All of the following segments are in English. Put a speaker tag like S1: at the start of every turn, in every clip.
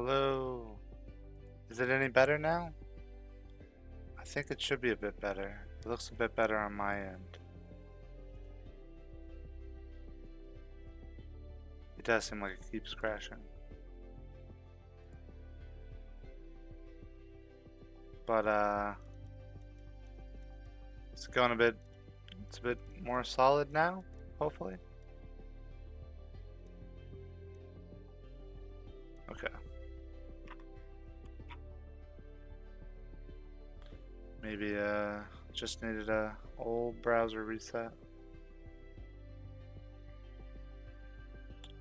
S1: Hello. Is it any better now? I think it should be a bit better. It looks a bit better on my end. It does seem like it keeps crashing. But it's going it's a bit more solid now, hopefully. Okay. Maybe just needed a old browser reset.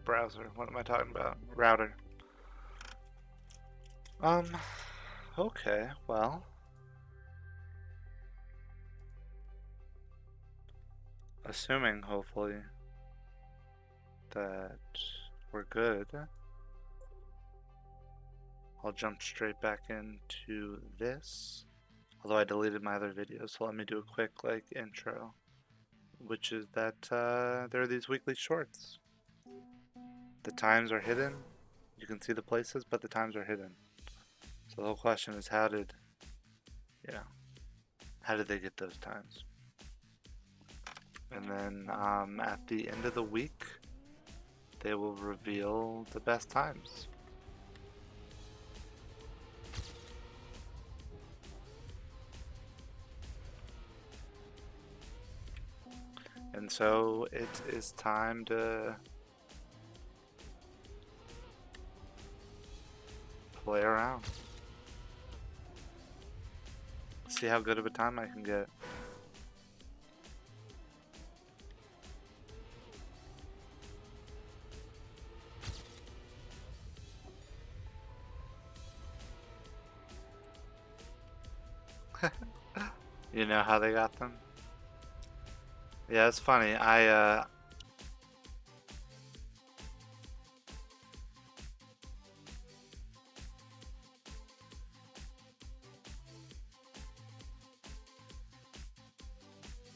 S1: Browser, what am I talking about? Router. Okay, well. Assuming, hopefully, that we're good, I'll jump straight back into this. Although I deleted my other videos, so let me do a quick intro, which is that there are these weekly shorts. The times are hidden. You can see the places, but the times are hidden. So the whole question is how did they get those times? And then at the end of the week, they will reveal the best times. And so it is time to play around. See how good of a time I can get. You know how they got them? Yeah, it's funny.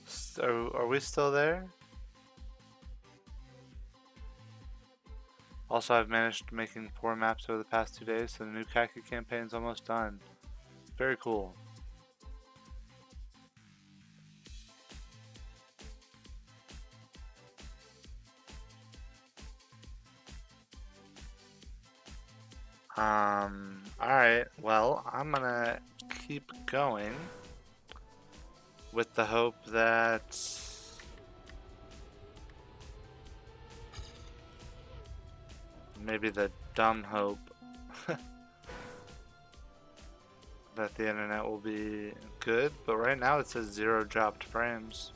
S1: So are we still there? Also, I've managed making 4 maps over the past 2 days, so the new Khaki campaign's almost done. Very cool. Alright, well, I'm gonna keep going with the hope that maybe the dumb hope that the internet will be good, but right now it says 0 dropped frames.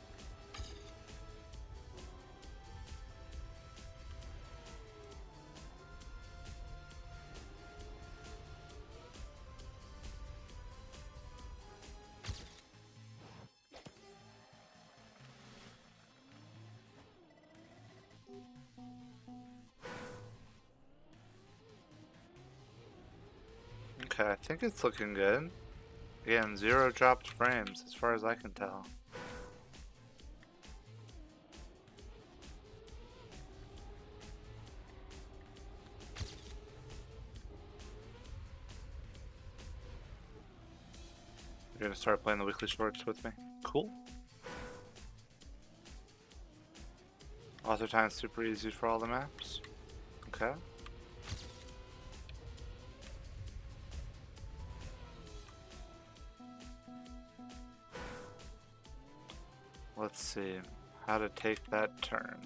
S1: Okay, I think it's looking good. Again, 0 dropped frames as far as I can tell. You're gonna start playing the weekly shorts with me? Cool. Author time's super easy for all the maps. Okay. Let's see how to take that turn.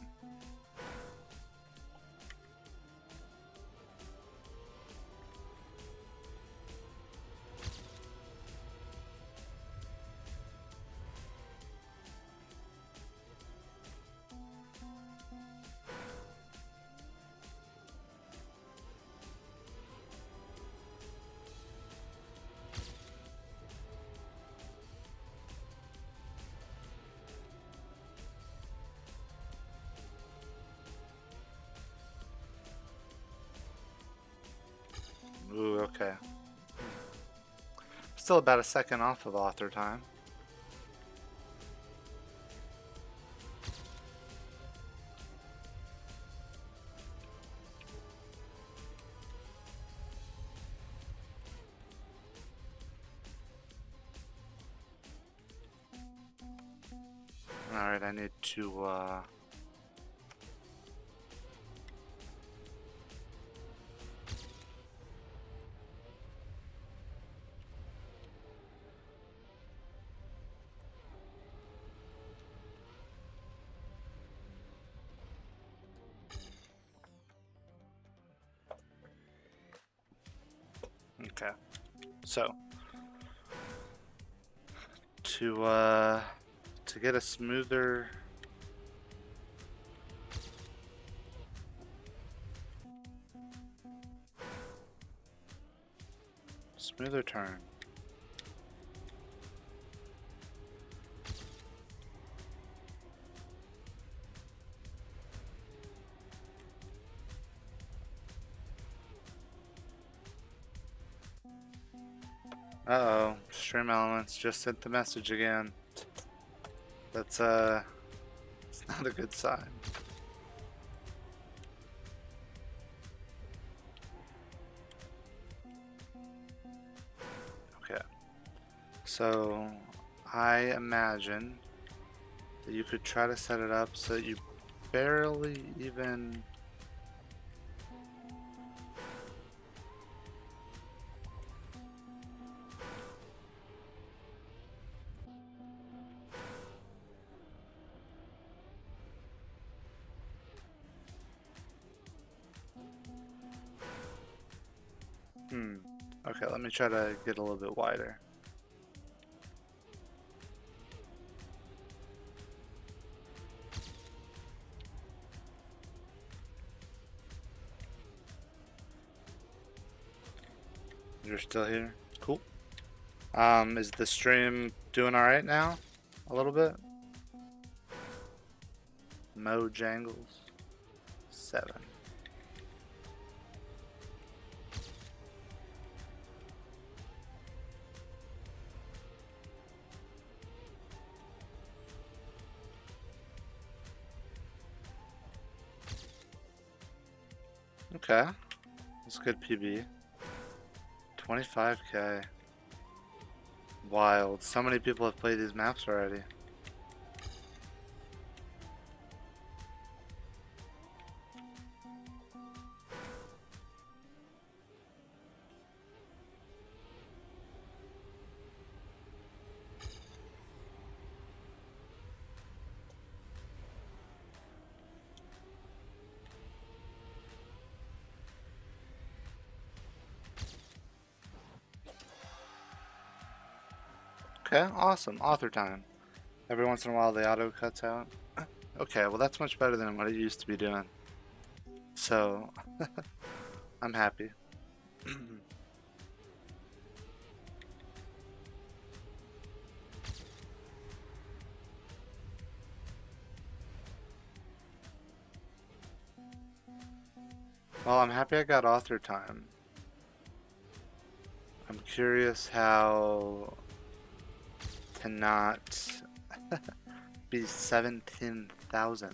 S1: Ooh, okay. Still about a second off of author time. Alright, I need to, okay. So, to get a smoother turn. Uh-oh, Stream Elements just sent the message again. That's, it's not a good sign. Okay. So, I imagine that you could try to set it up so that you barely even... Okay, let me try to get a little bit wider. You're still here? Cool. Is the stream doing alright now? A little bit? Mojangles 7. Okay. That's good PB. 25k. Wild. So many people have played these maps already. Okay, awesome. Author time. Every once in a while the auto cuts out. Okay, well that's much better than what it used to be doing. So, I'm happy. Well, I'm happy I got author time. I'm curious how to not be 17,000th.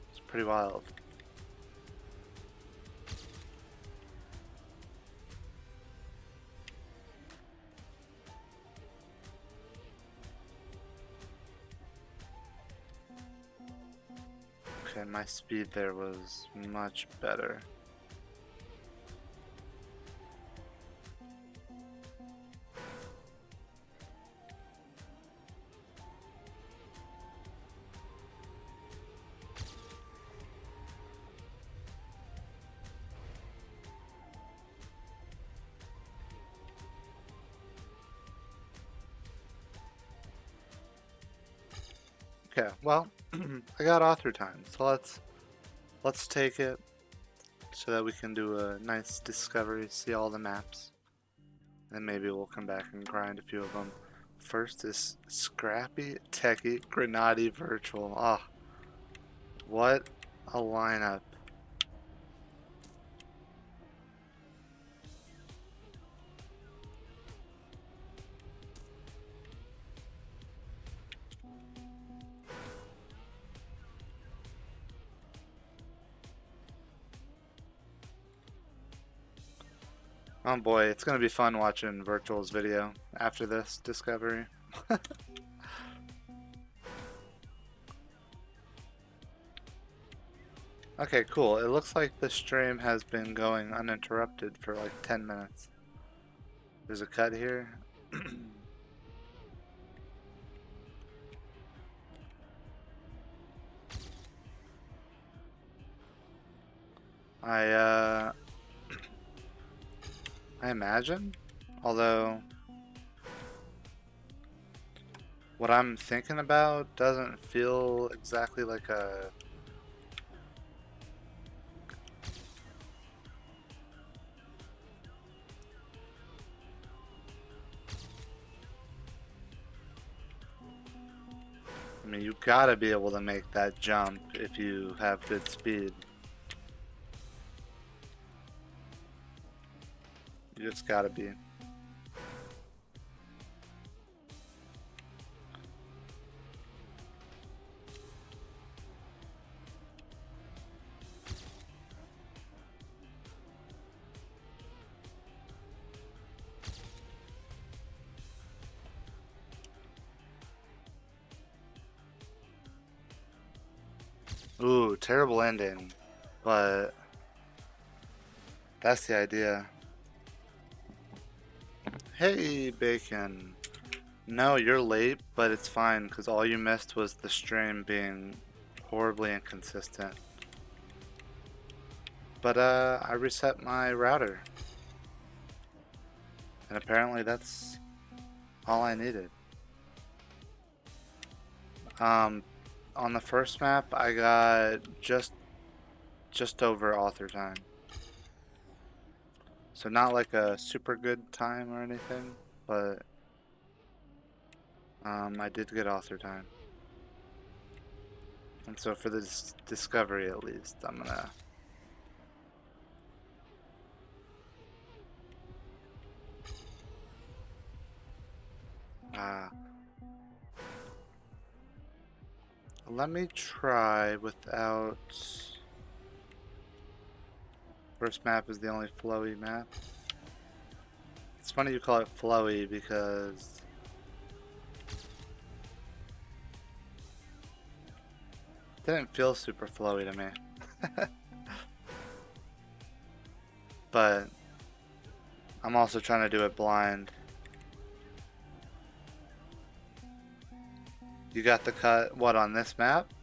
S1: It's pretty wild. Okay, my speed there was much better. Okay, well, I got author time, so let's take it so that we can do a nice discovery, see all the maps, and maybe we'll come back and grind a few of them. First is Scrappy, Techie, Grenade, Virtual. Ah, oh, what a lineup. Oh boy, it's gonna be fun watching Virtual's video after this discovery. Okay, cool. It looks like the stream has been going uninterrupted for like 10 minutes. There's a cut here. I I imagine, although what I'm thinking about doesn't feel exactly like a I mean, you gotta be able to make that jump if you have good speed. You just gotta be. Ooh, terrible ending, but that's the idea. Hey, Bacon. No, you're late, but it's fine because all you missed was the stream being horribly inconsistent. But I reset my router, and apparently that's all I needed. On the first map, I got just over author time. So not like a super good time or anything, but I did get author time. And so for this discovery at least, I'm gonna let me try without. First map is the only flowy map. It's funny you call it flowy because it didn't feel super flowy to me. But I'm also trying to do it blind. You got the cut, what, on this map?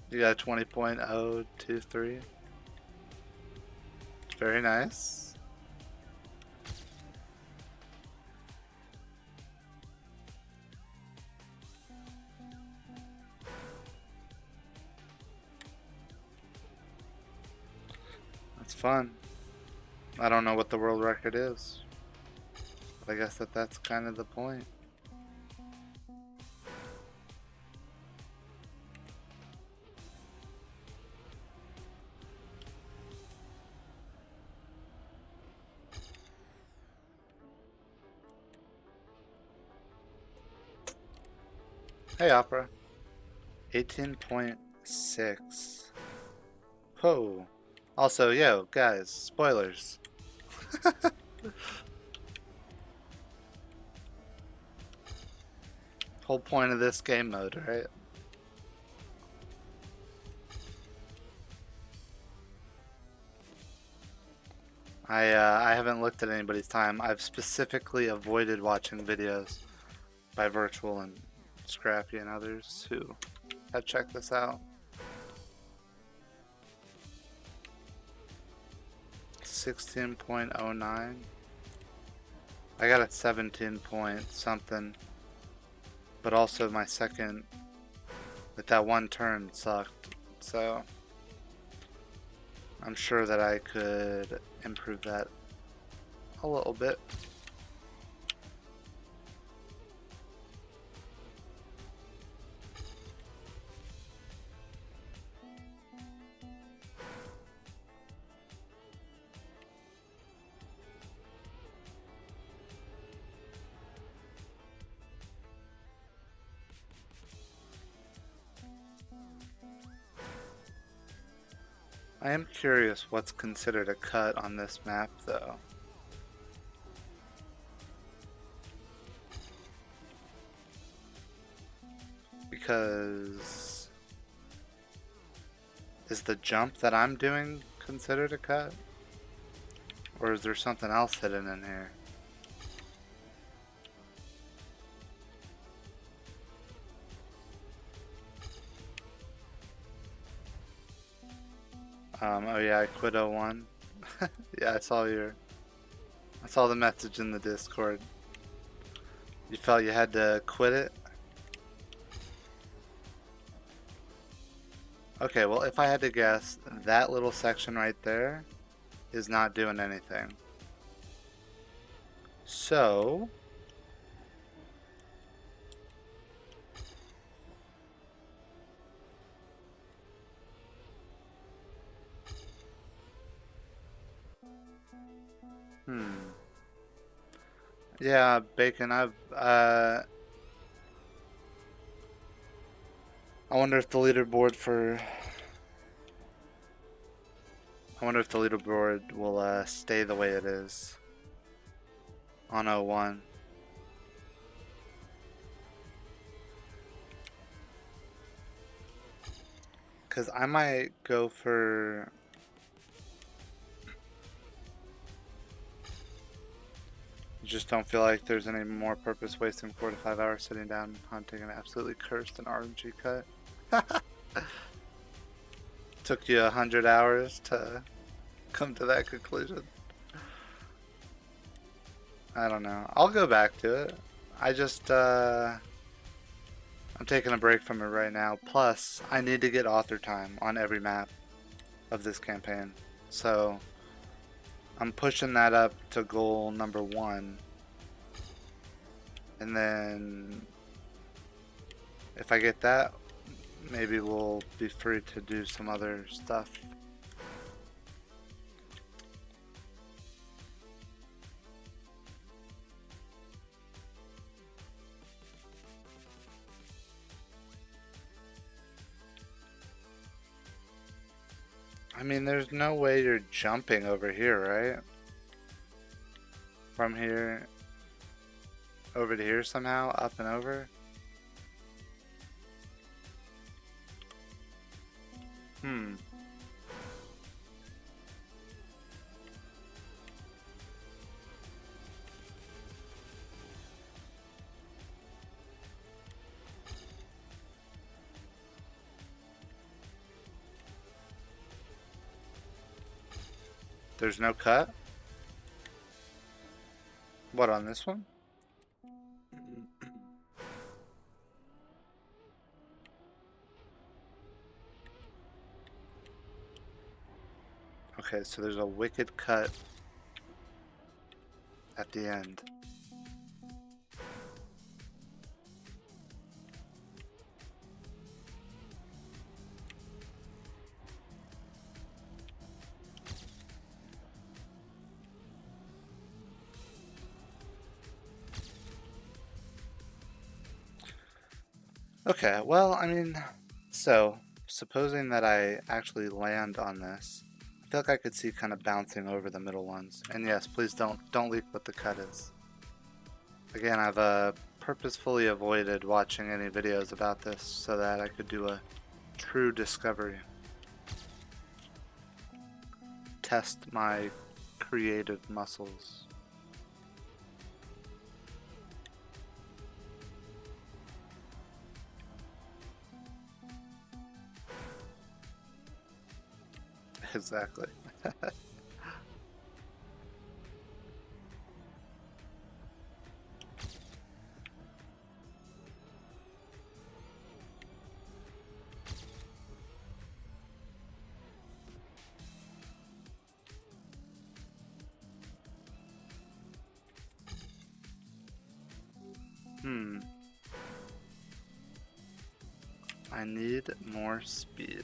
S1: You got a 20.023. Very nice. That's fun. I don't know what the world record is, but I guess that's kind of the point. Hey, Opera. 18.6. Whoa. Also, yo, guys, spoilers. Whole point of this game mode, right? I haven't looked at anybody's time. I've specifically avoided watching videos by Virtual and Scrappy and others who have checked this out. 16.09. I got a 17 point something, but also my second with that one turn sucked, so I'm sure that I could improve that a little bit. I am curious what's considered a cut on this map, though. Because Is the jump that I'm doing considered a cut? Or is there something else hidden in here? Oh yeah, I quit 01. Yeah, I saw the message in the Discord. You felt you had to quit it? Okay, well if I had to guess, that little section right there is not doing anything. So... Yeah, Bacon, I wonder if the leaderboard for... I wonder if the leaderboard will stay the way it is on 01. Because I might go for... Just don't feel like there's any more purpose wasting 4 to 5 hours sitting down hunting an absolutely cursed and RNG cut. Took you 100 hours to come to that conclusion. I don't know. I'll go back to it. I just, I'm taking a break from it right now. Plus, I need to get author time on every map of this campaign. So, I'm pushing that up to goal number 1. And then, if I get that, maybe we'll be free to do some other stuff. I mean, there's no way you're jumping over here, right? From here over to here somehow, up and over? There's no cut? What, on this one? Okay, so there's a wicked cut at the end. Okay, well, I mean, so, supposing that I actually land on this, I feel like I could see kind of bouncing over the middle ones. And yes, please don't leak what the cut is. Again, I've purposefully avoided watching any videos about this so that I could do a true discovery. Test my creative muscles. Exactly. I need more speed.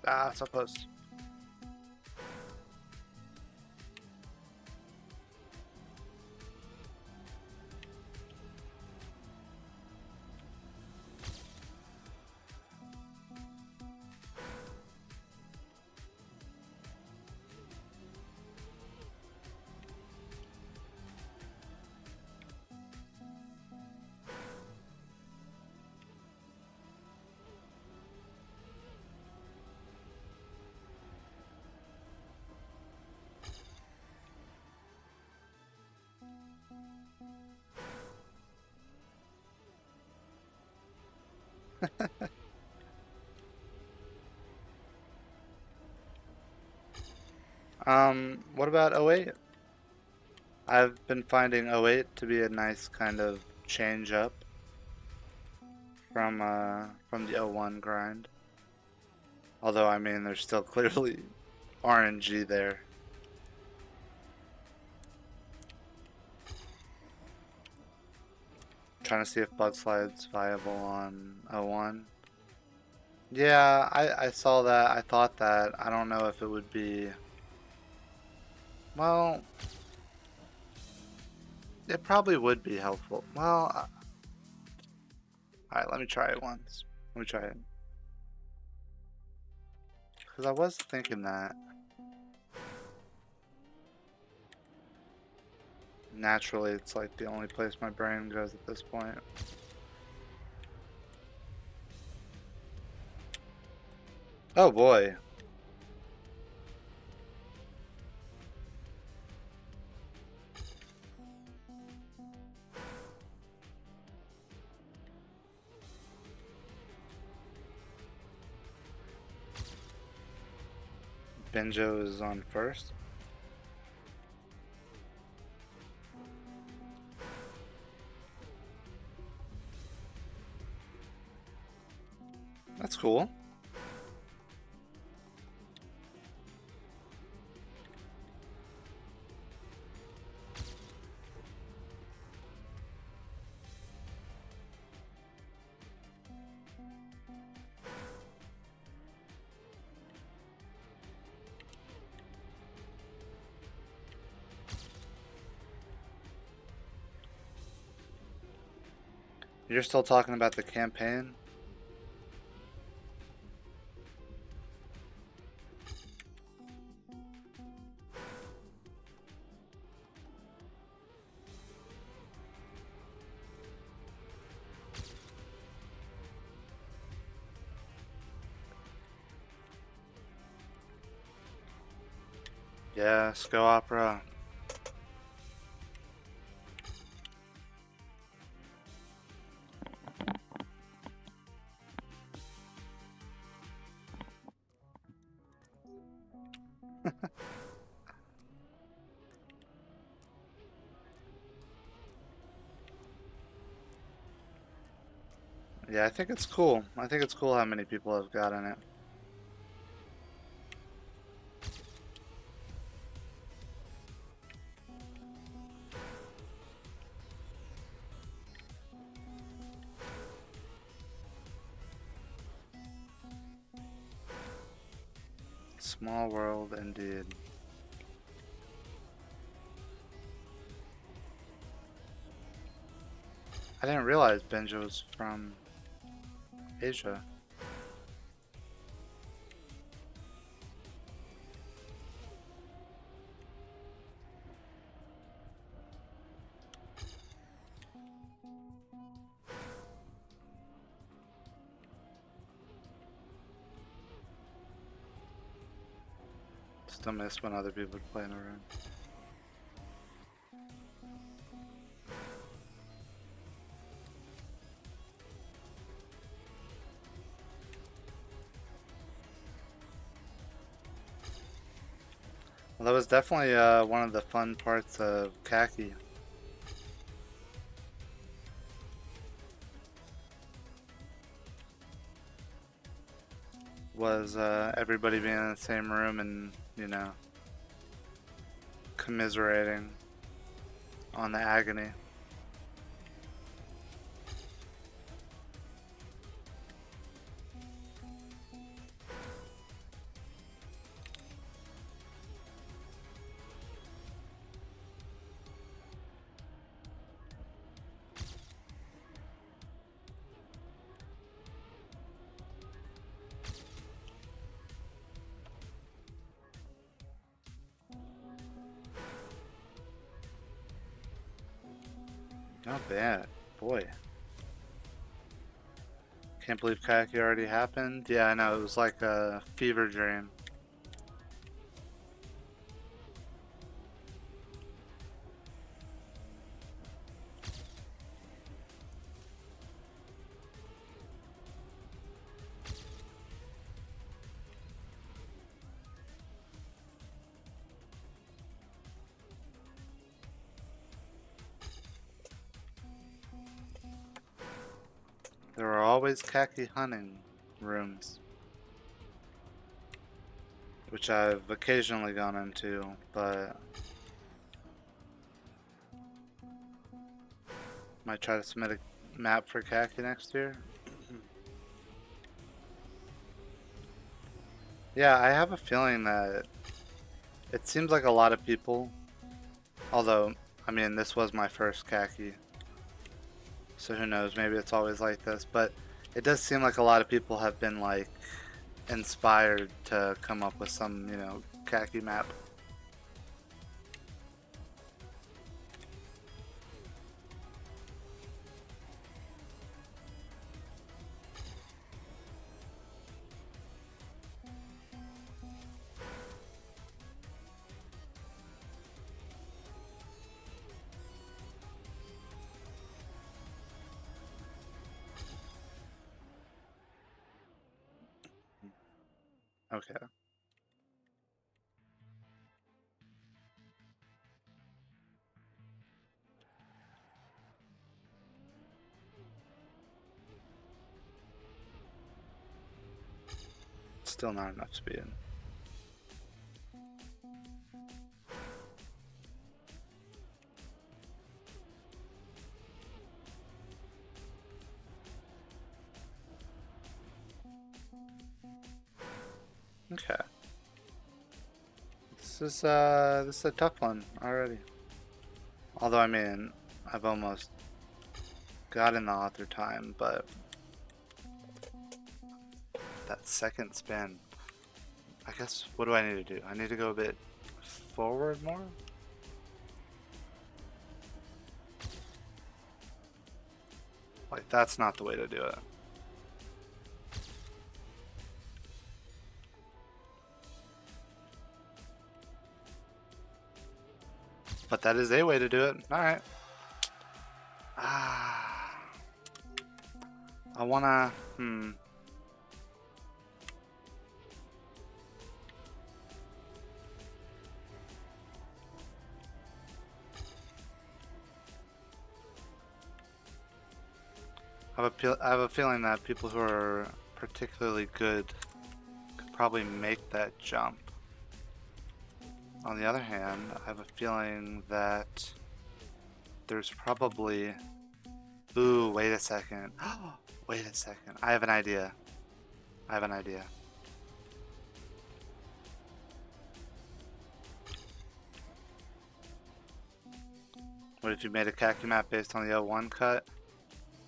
S1: Ah, so close. What about 08? I've been finding 08 to be a nice kind of change up from the 01 grind. Although I mean there's still clearly RNG there. Trying to see if Bug Slide's viable on 01. Yeah, I saw that. I thought that. I don't know if it would be... Well, it probably would be helpful. Well, alright, let me try it once. Let me try it. Because I was thinking that. Naturally, it's like the only place my brain goes at this point. Oh boy. Benjo is on first. That's cool. You're still talking about the campaign? Yeah, Sko Opera. Yeah, I think it's cool. I think it's cool how many people have gotten it. Small world indeed. I didn't realize Benjo was from Asia. Still miss when other people would play in a room. Well, that was definitely one of the fun parts of Khaki. Was everybody being in the same room and, you know, commiserating on the agony. Not bad, boy. Can't believe Kayak already happened. Yeah, I know, it was like a fever dream. There are always khaki hunting rooms, which I've occasionally gone into, but might try to submit a map for khaki next year. Yeah, I have a feeling that it seems like a lot of people, although, I mean, this was my first khaki, so who knows, maybe it's always like this, but it does seem like a lot of people have been, like, inspired to come up with some, you know, khaki map. Okay. Still not enough speed. Okay. This is a tough one already. Although I mean, I've almost gotten the author time, but that second spin. I guess, what do I need to do? I need to go a bit forward more? Like, that's not the way to do it. But that is a way to do it. Alright. I wanna, I have a feeling that people who are particularly good could probably make that jump. On the other hand, I have a feeling that there's probably... Ooh, wait a second. Wait a second. I have an idea. I have an idea. What if you made a khaki map based on the O1 cut?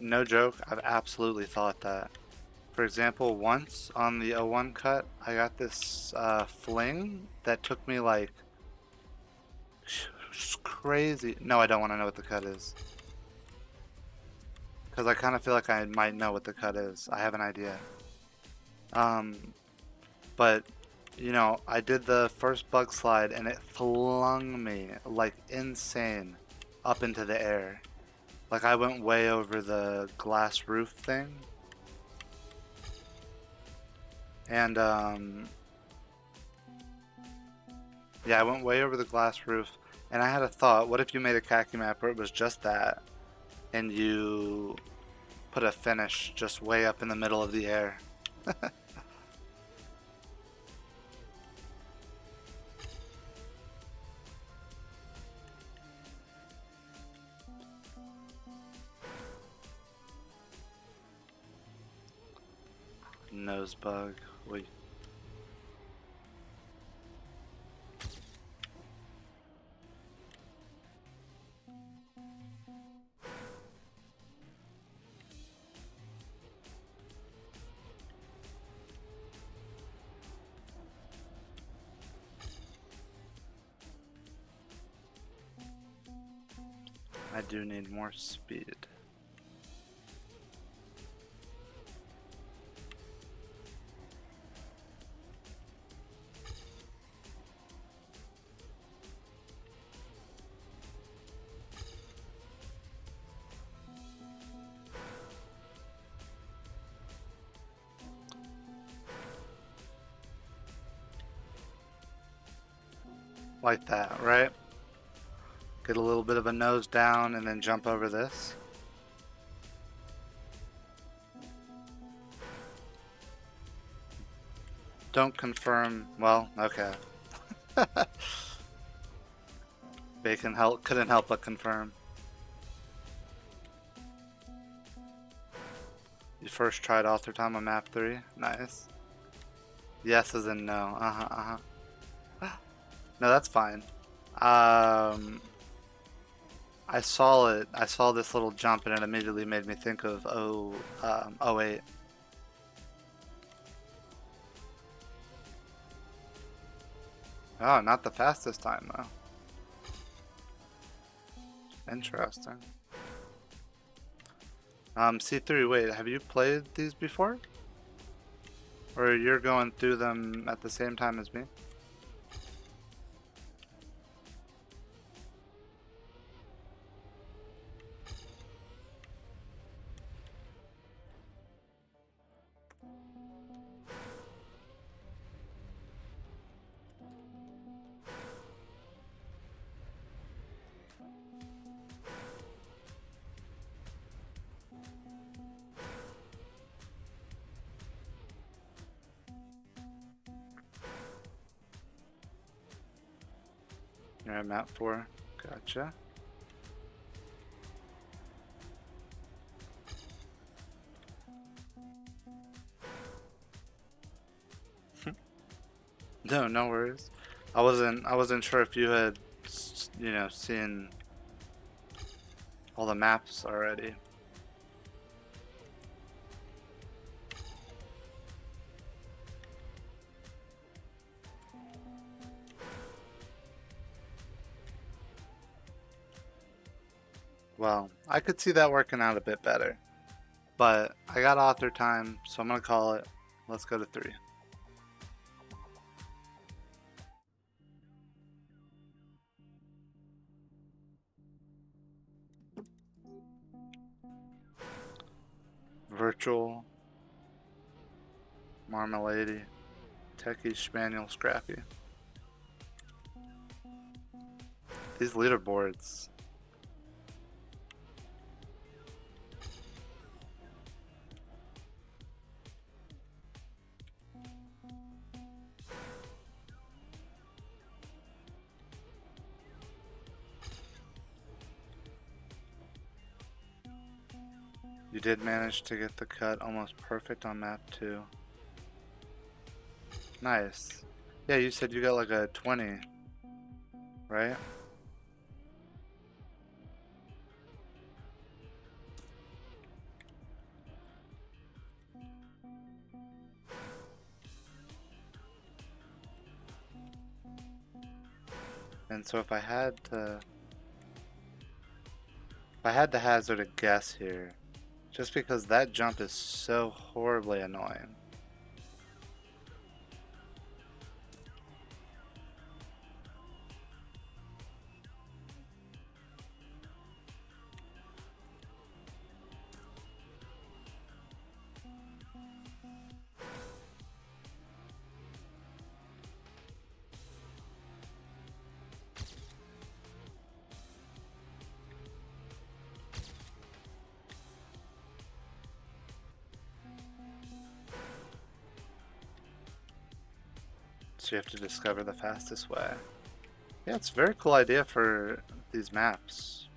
S1: No joke, I've absolutely thought that. For example, once on the O1 cut, I got this fling that took me like crazy. No, I don't want to know what the cut is. Because I kind of feel like I might know what the cut is. I have an idea. But, you know, I did the first bug slide and it flung me like insane up into the air. Like I went way over the glass roof thing. And, yeah, I went way over the glass roof. And I had a thought, what if you made a khaki map where it was just that? And you put a finish just way up in the middle of the air. Nose bug. Wait. I do need more speed. Like that, right? Get a little bit of a nose down and then jump over this. Don't confirm. Well, okay. Bacon couldn't help but confirm. You first tried author time on map 3? Nice. Yes as in no. No, that's fine. I saw it. I saw this little jump and it immediately made me think of '08. Oh, not the fastest time though. Interesting. C3, wait, have you played these before? Or you're going through them at the same time as me? You're at map 4. Gotcha. No, no worries. I wasn't sure if you had, seen all the maps already. Well, I could see that working out a bit better. But I got author time, so I'm gonna call it. Let's go to 3. Virtual, Marmalade, Techie, Spaniel, Scrappy. These leaderboards. You did manage to get the cut almost perfect on map 2. Nice. Yeah, you said you got like a 20, right? And so if I had to hazard a guess here, just because that jump is so horribly annoying. So you have to discover the fastest way. Yeah, it's a very cool idea for these maps.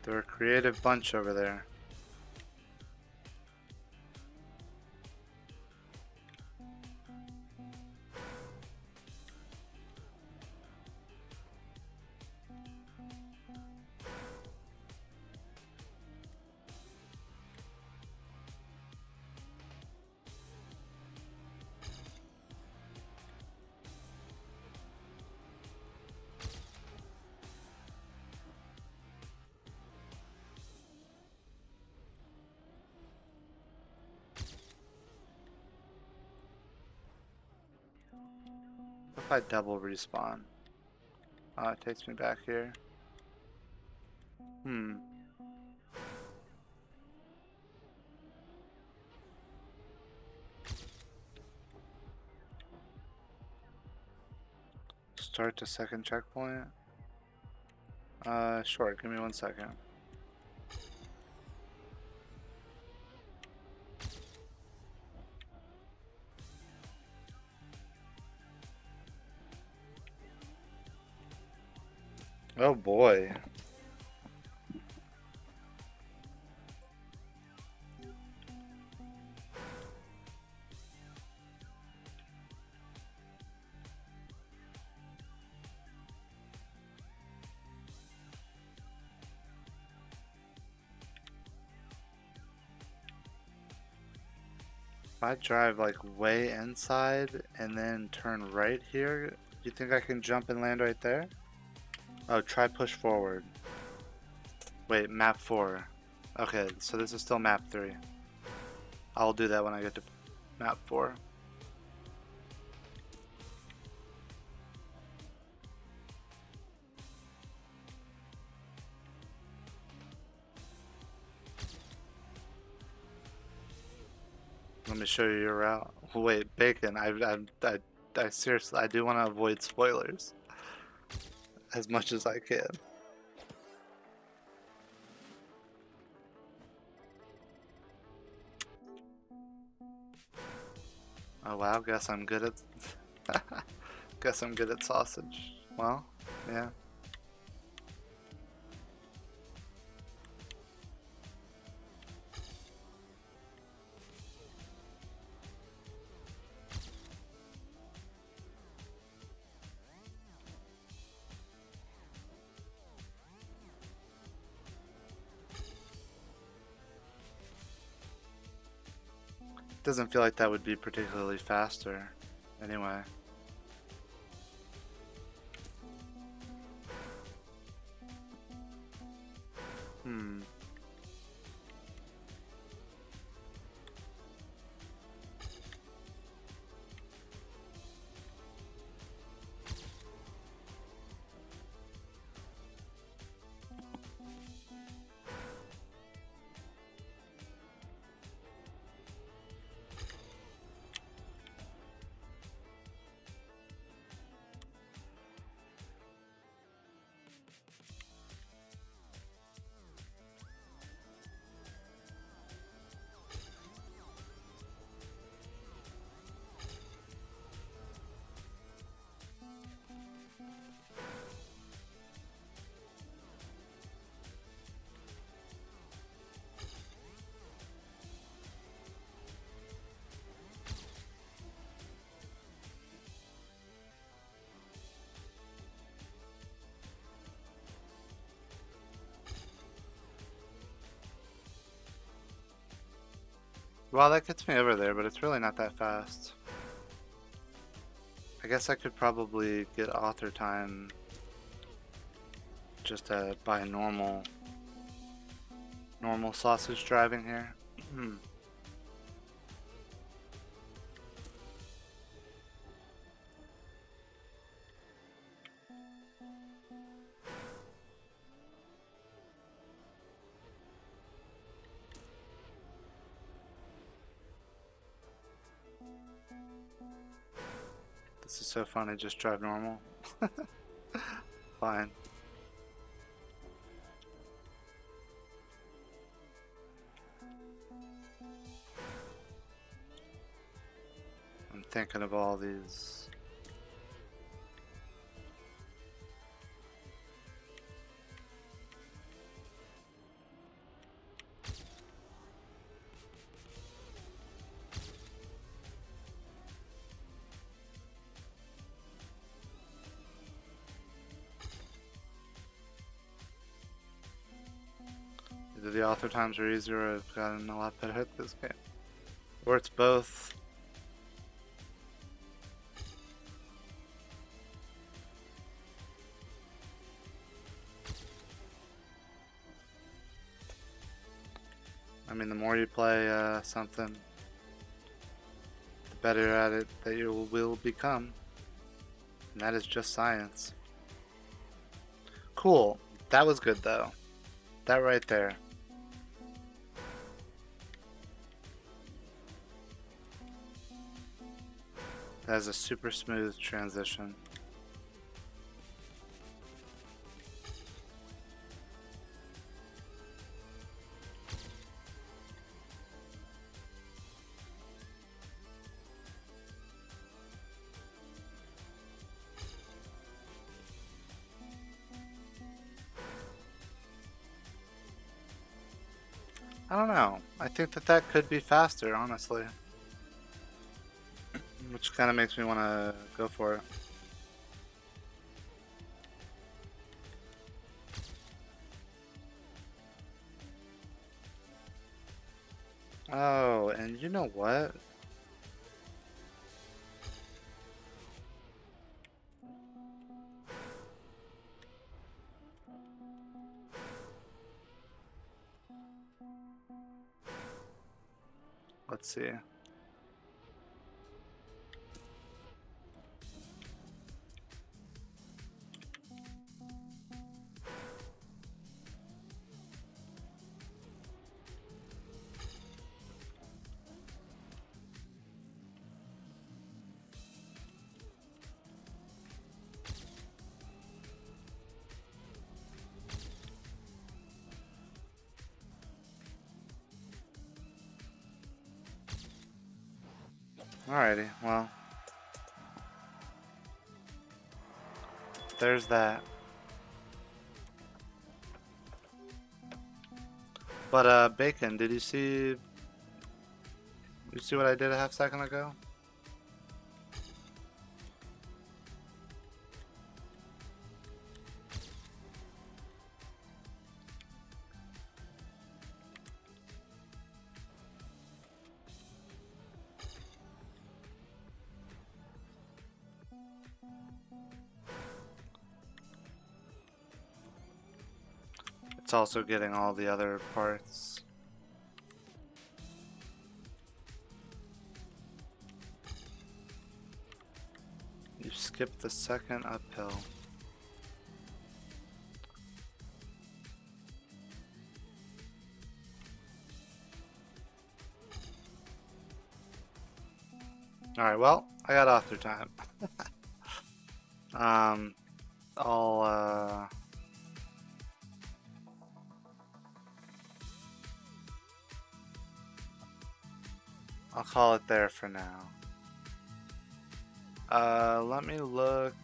S1: They're a creative bunch over there. If I double respawn? It takes me back here. Start the second checkpoint? Sure, give me 1 second. Oh boy. If I drive like way inside and then turn right here, you think I can jump and land right there? Oh, try push forward. Wait, map 4. Okay, so this is still map 3. I'll do that when I get to map 4. Let me show you your route. Wait, Bacon, I seriously, I do want to avoid spoilers as much as I can. Oh wow, guess I'm good at guess I'm good at sausage. Well, yeah. Doesn't feel like that would be particularly faster anyway. Hmm. Well, that gets me over there, but it's really not that fast. I guess I could probably get author time just by normal sausage driving here. Hmm. This is so fun, I just drive normal. Fine. I'm thinking of all these. Either the author times are easier or I've gotten a lot better at this game. Or it's both. I mean, the more you play something, the better at it that you will become. And that is just science. Cool. That was good though. That right there. That is a super smooth transition. I don't know. I think that that could be faster, honestly. Which kind of makes me want to go for it. Oh, and you know what? Let's see. Alrighty, well. There's that. But Bacon, did you see what I did a half second ago? It's also getting all the other parts. You skipped the second uphill. Alright, well, I got off through time. I'll call it there for now. Let me look.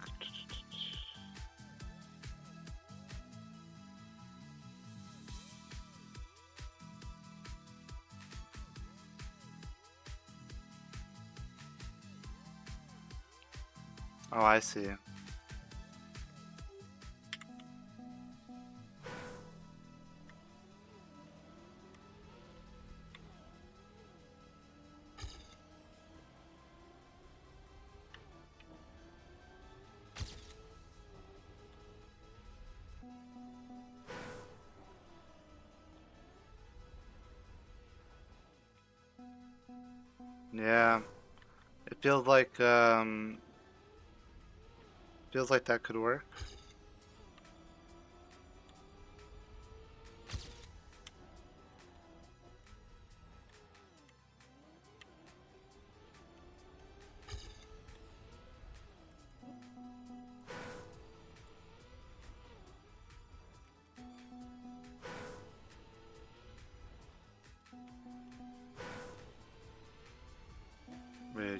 S1: Oh, I see. Yeah, it feels like that could work.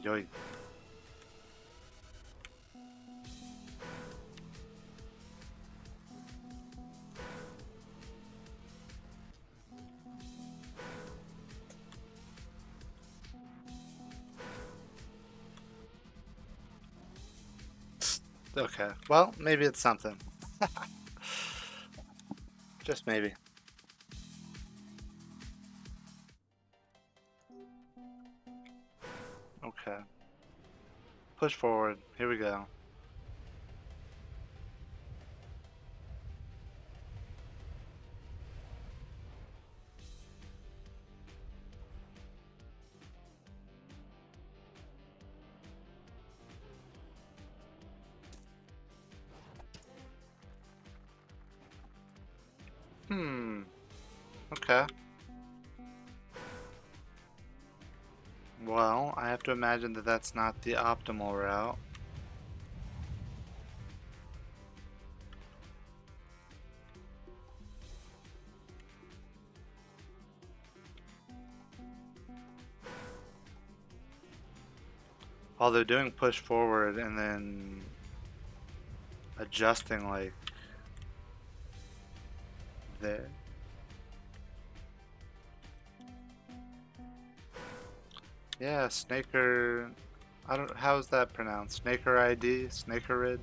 S1: Yo. Okay, well, maybe it's something. Just maybe. Okay. Push forward. Here we go. Okay. Well, I have to imagine that that's not the optimal route. While they're doing push forward and then adjusting like there. Yeah, Snaker. I don't. How is that pronounced? Snaker ID? Snakerid?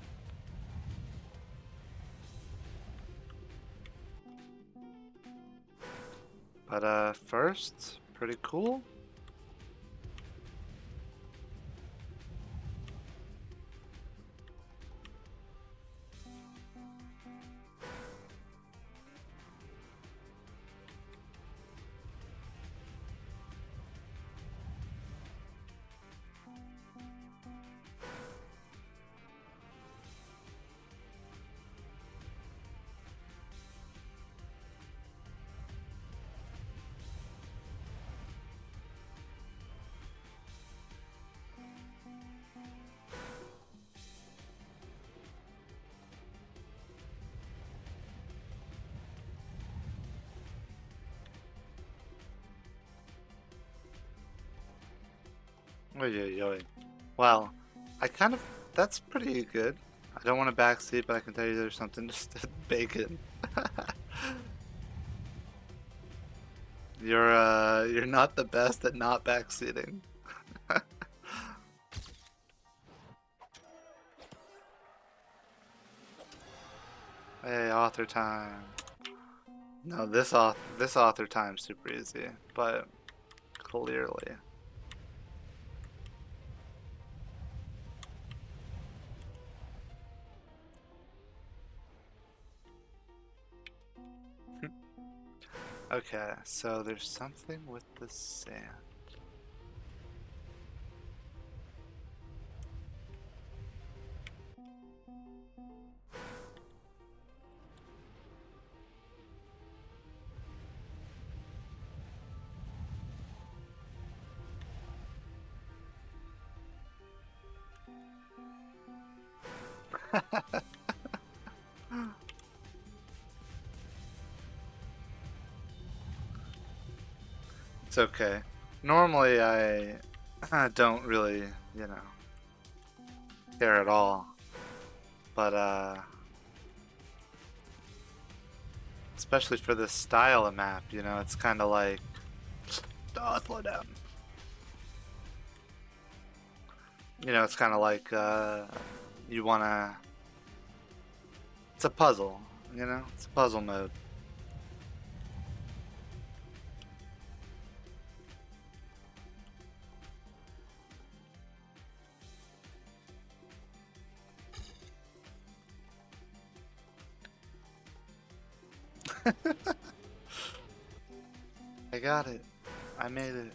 S1: But first, pretty cool. Oy, oy, oy. Well, I kind of. That's pretty good. I don't want to backseat, but I can tell you there's something just bacon. You're not the best at not backseating. Hey, author time. No, this author time's super easy, but clearly. Okay, so there's something with the sand. It's okay. Normally I don't really, you know, care at all. But especially for this style of map, you know, it's kind of like, oh, slow down. You know, it's kind of like you wanna. It's a puzzle, you know. It's a puzzle mode. I got it. I made it.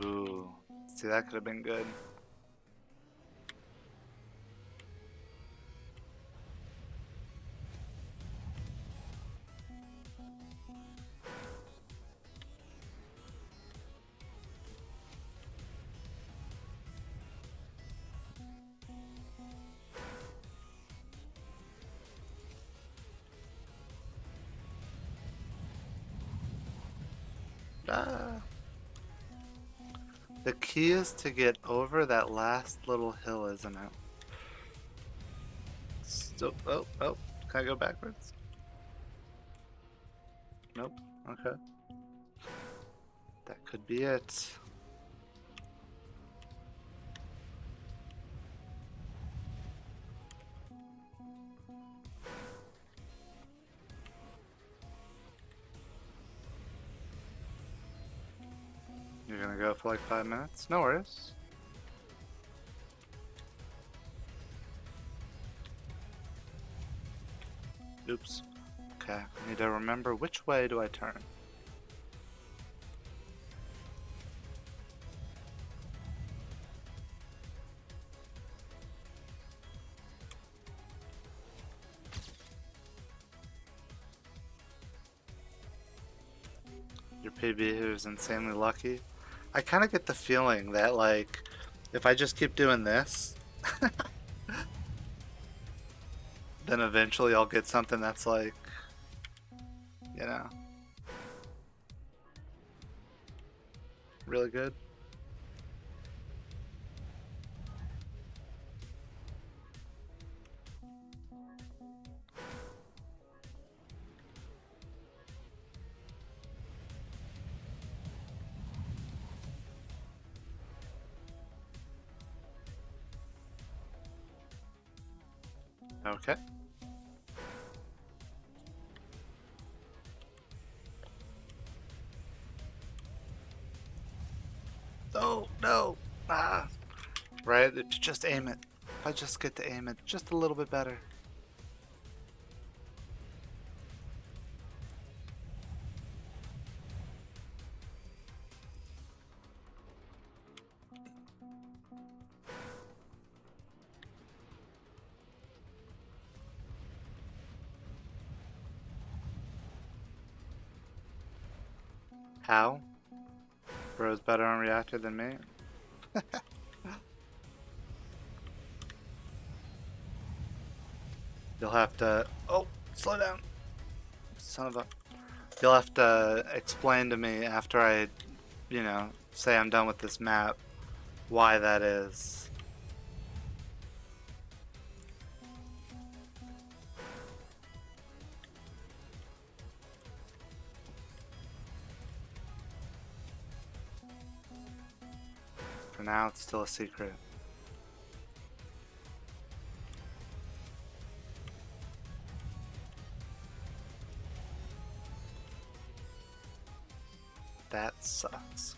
S1: Ooh, see, that could have been good. Ah. The key is to get over that last little hill, isn't it? So, oh, can I go backwards? Nope. Okay. That could be it. You're gonna go for like 5 minutes? No worries. Oops. Okay, I need to remember which way do I turn. Your PB here is insanely lucky. I kind of get the feeling that, like, if I just keep doing this, Then eventually I'll get something that's like, you know, really good. Okay. Oh, no. Ah. Right? If you just aim it. If I just get to aim it just a little bit better. How? Bro's better on reactor than me? You'll have to... Oh, slow down. Son of a... You'll have to explain to me after I, you know, say I'm done with this map why that is. For now, it's still a secret. That sucks.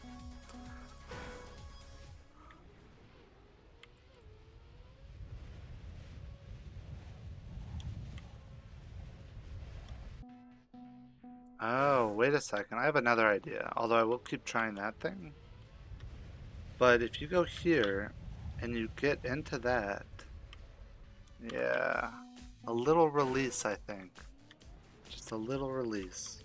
S1: Oh, wait a second. I have another idea. Although I will keep trying that thing. But if you go here and you get into that, yeah, a little release, I think. Just a little release.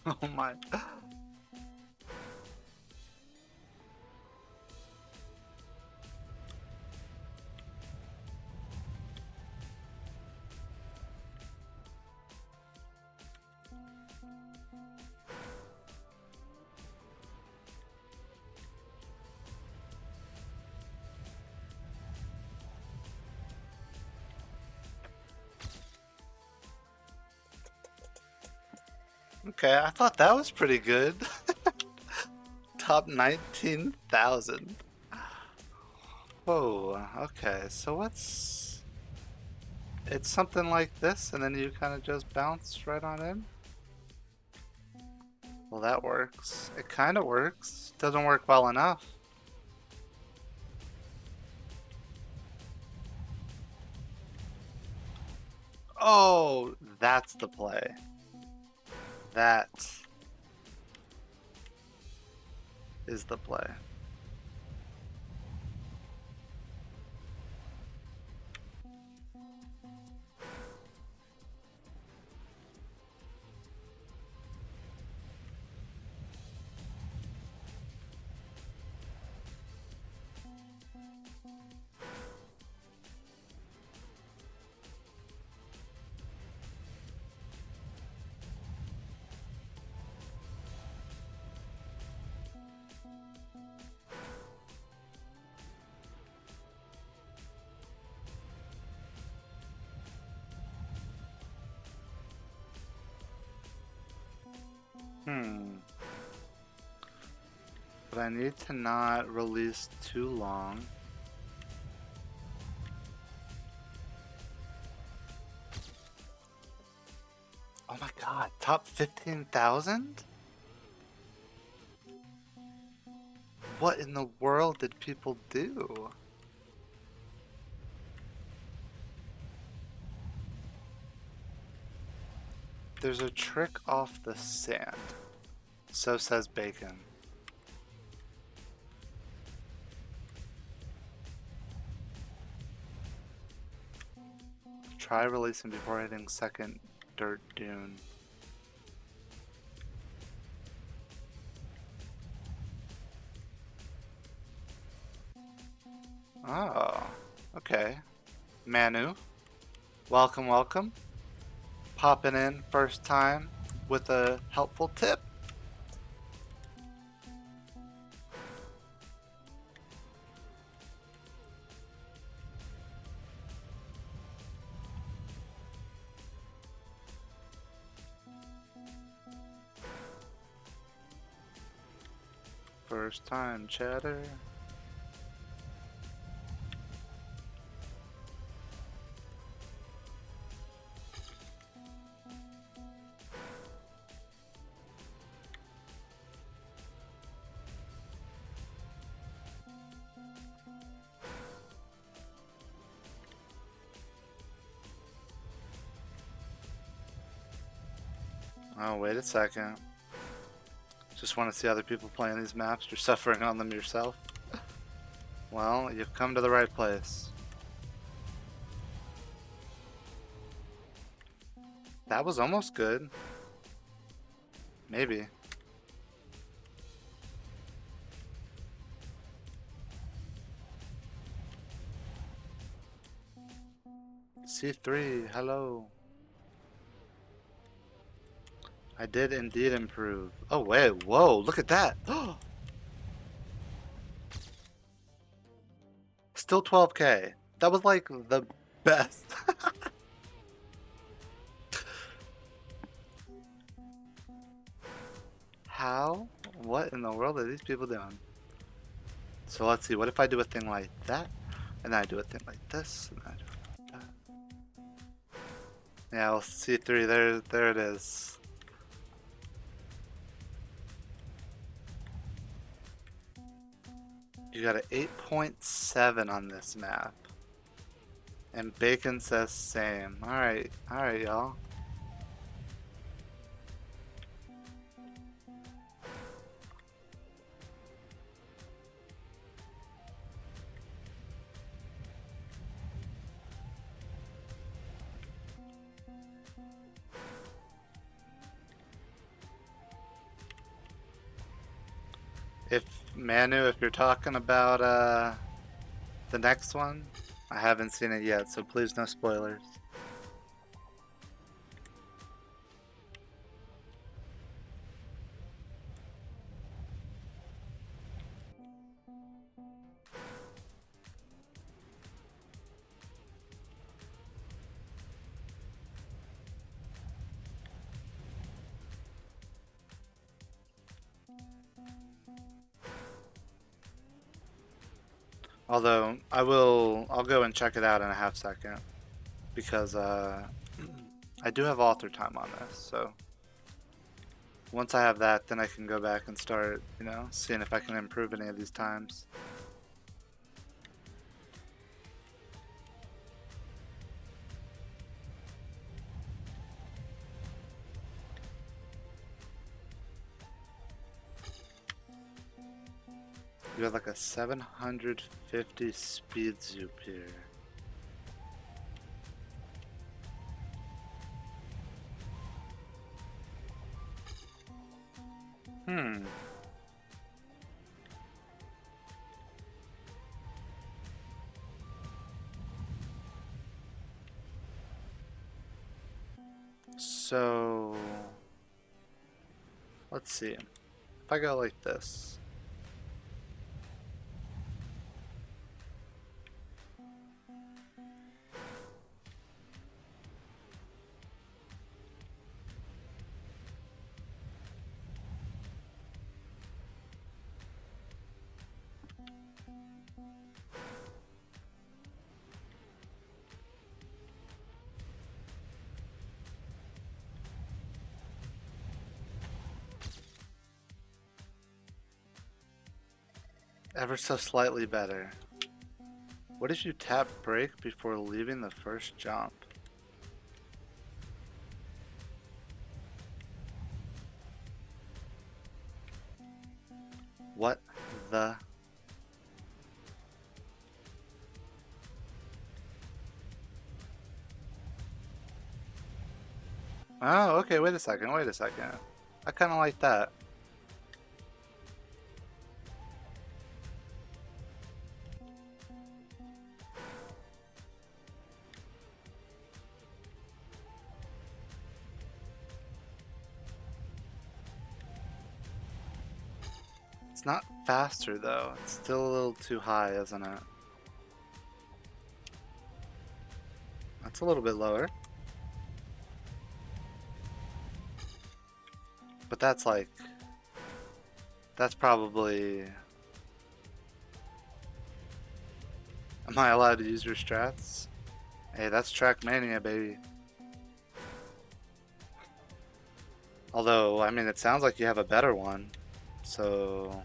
S1: Oh my. Okay, I thought that was pretty good. Top 19,000. Whoa, okay, so what's... It's something like this, and then you kind of just bounce right on in? Well, that works. It kind of works. Doesn't work well enough. Oh, that's the play. That is the play. Hmm. But I need to not release too long. Oh my god, top 15,000? What in the world did people do? There's a trick off the sand. So says Bacon. Try releasing before hitting second dirt dune. Oh, okay. Manu, welcome, welcome. Popping in first time with a helpful tip. First time chatter. Oh, wait a second. Just want to see other people playing these maps. You're suffering on them yourself. Well, you've come to the right place. That was almost good. Maybe. C3, hello. I did indeed improve. Oh wait, whoa, look at that. Still 12k. That was like the best. How? What in the world are these people doing? So let's see, what if I do a thing like that? And then I do a thing like this, and then I do it like that. Yeah, well, C3, there it is. You got an 8.7 on this map. And Bacon says same. Alright, y'all. If Manu, if you're talking about the next one, I haven't seen it yet, so please no spoilers. Although I'll go and check it out in a half second because I do have author time on this, so once I have that, then I can go back and start, you know, seeing if I can improve any of these times. You have like a 750 speed zoop here. So let's see. If I go like this. ever so slightly better. What if you tap brake before leaving the first jump? What the? Oh, okay, wait a second, wait a second. I kind of like that. It's not faster though. It's still a little too high, isn't it? That's a little bit lower. But that's like... That's probably... Am I allowed to use your strats? Hey, that's Trackmania, baby. Although, I mean, it sounds like you have a better one. So...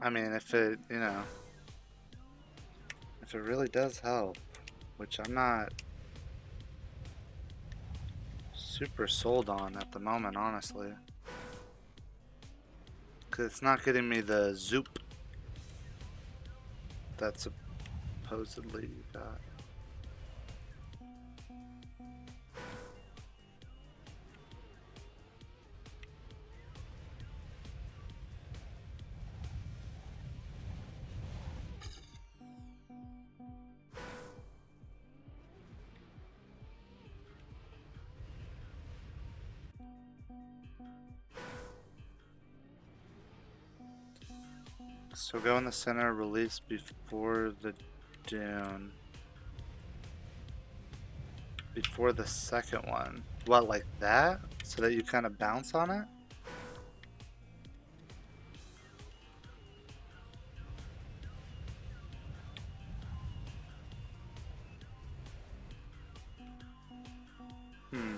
S1: I mean, if it, you know, if it really does help, which I'm not super sold on at the moment, honestly. Because it's not getting me the zoop that supposedly you got. So go in the center, release before the dune. Before the second one. What, like that? So that you kind of bounce on it? Hmm.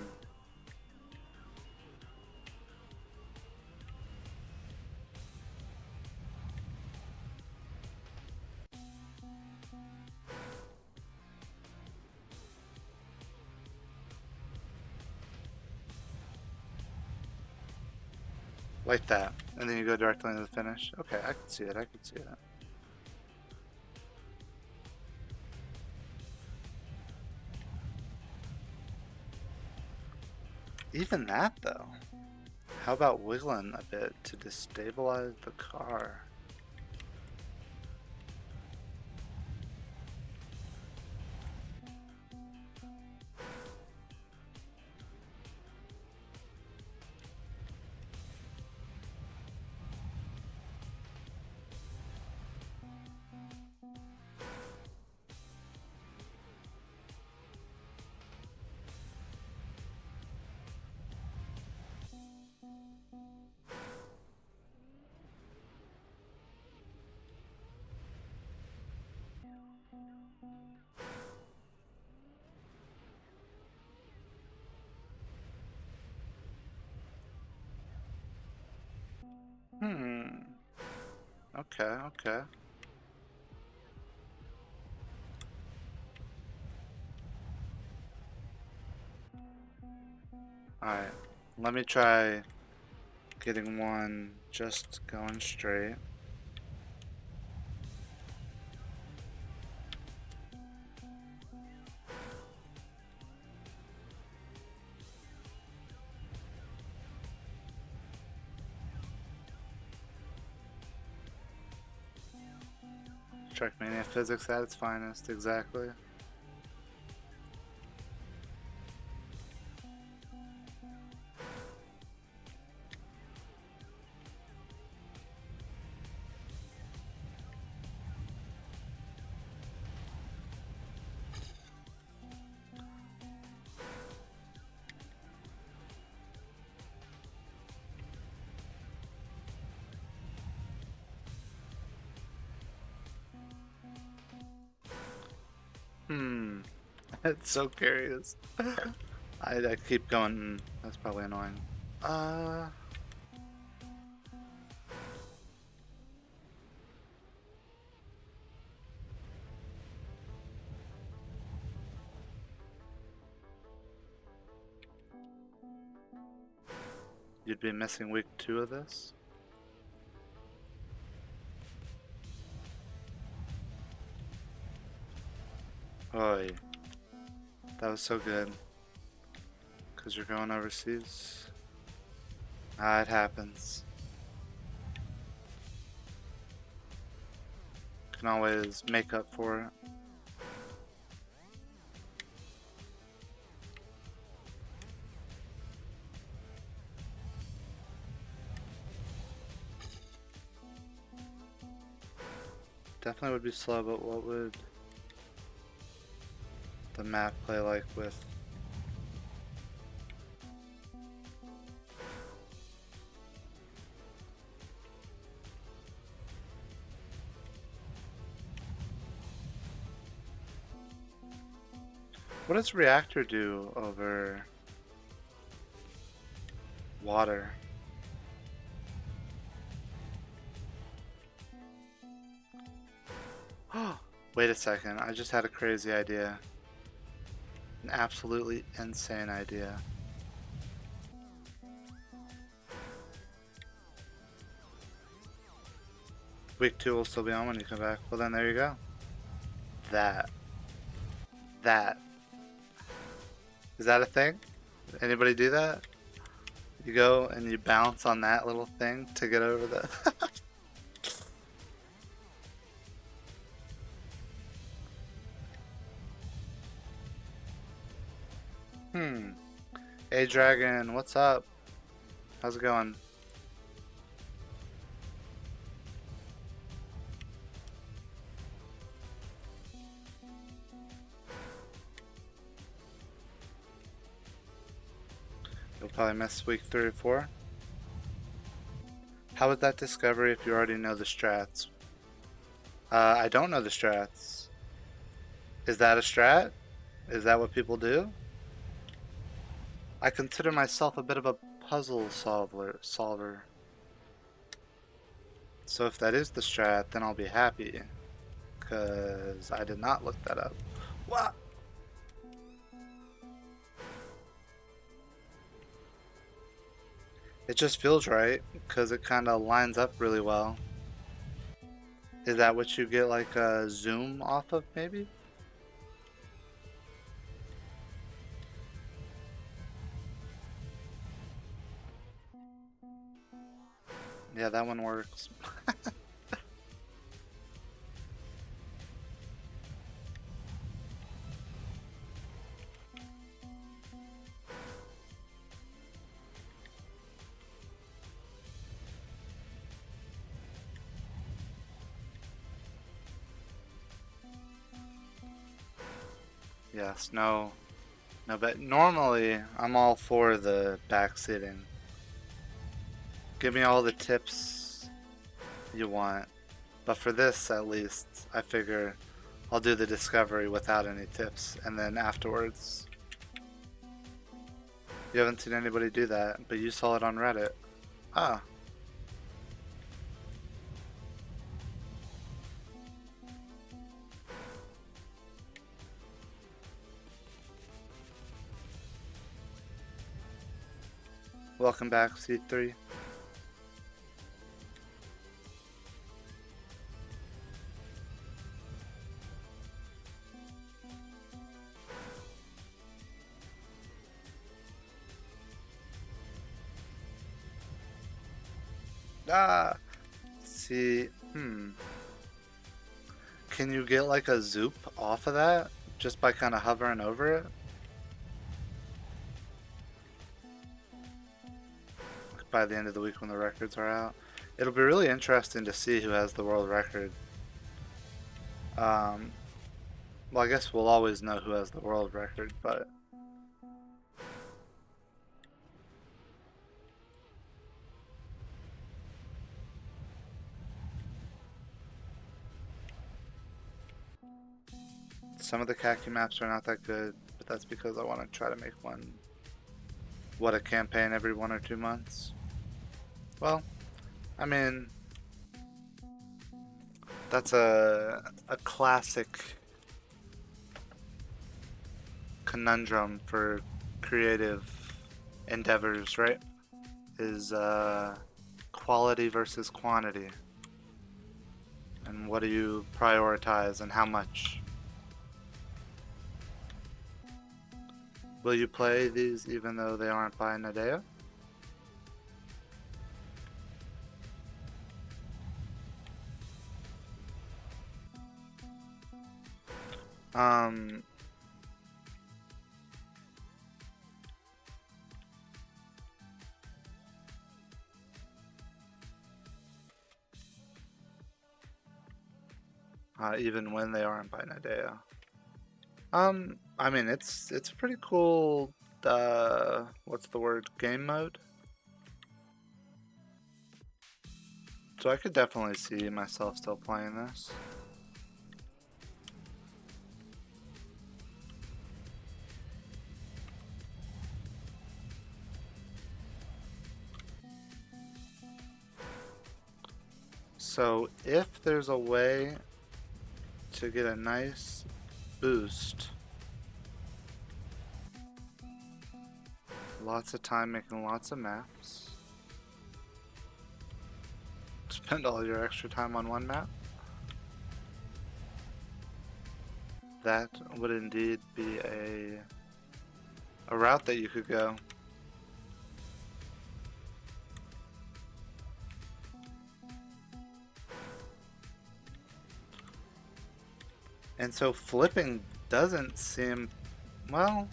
S1: Like that. And then you go directly into the finish. Okay, I can see it, I can see it. Even that though. How about wiggling a bit to destabilize the car? Hmm. Okay, okay. Alright. Let me try getting one just going straight. Trackmania physics at its finest, exactly. It's so curious. I keep going. That's probably annoying. Uh, you'd be missing week 2 of this? Oh, that was so good. Because you're going overseas? Ah, it happens. Can always make up for it. Definitely would be slow, but what would the map play like with... What does reactor do over water? Wait a second, I just had a crazy idea. An absolutely insane idea. Week 2 will still be on when you come back. Well then, there you go. That. Is that a thing? Anybody do that? You go and you bounce on that little thing to get over the... Hey Dragon, what's up? How's it going? You'll probably miss week 3 or 4. How is that discovery if you already know the strats? I don't know the strats. Is that a strat? Is that what people do? I consider myself a bit of a puzzle solver. So if that is the strat, then I'll be happy. Because I did not look that up. What? It just feels right, because it kind of lines up really well. Is that what you get like a zoom off of, maybe? Yeah, that one works. Yes, no, but normally I'm all for the backseating. Give me all the tips you want, but for this at least, I figure I'll do the discovery without any tips, and then afterwards. You haven't seen anybody do that, but you saw it on Reddit. Ah. Welcome back, C3. Ah! See, can you get like a zoop off of that just by kind of hovering over it? By the end of the week when the records are out. It'll be really interesting to see who has the world record. Well, I guess we'll always know who has the world record, but some of the khaki maps are not that good, but that's because I want to try to make one, a campaign every 1 or 2 months. Well, I mean, that's a classic conundrum for creative endeavors, right? Is quality versus quantity. And what do you prioritize and how much? Will you play these even though they aren't by Nadea? Even when they aren't by Nadea. I mean, it's a pretty cool, what's the word, game mode? So I could definitely see myself still playing this. So if there's a way to get a nice boost, lots of time making lots of maps, spend all your extra time on one map, that would indeed be a route that you could go. And so flipping doesn't seem, well,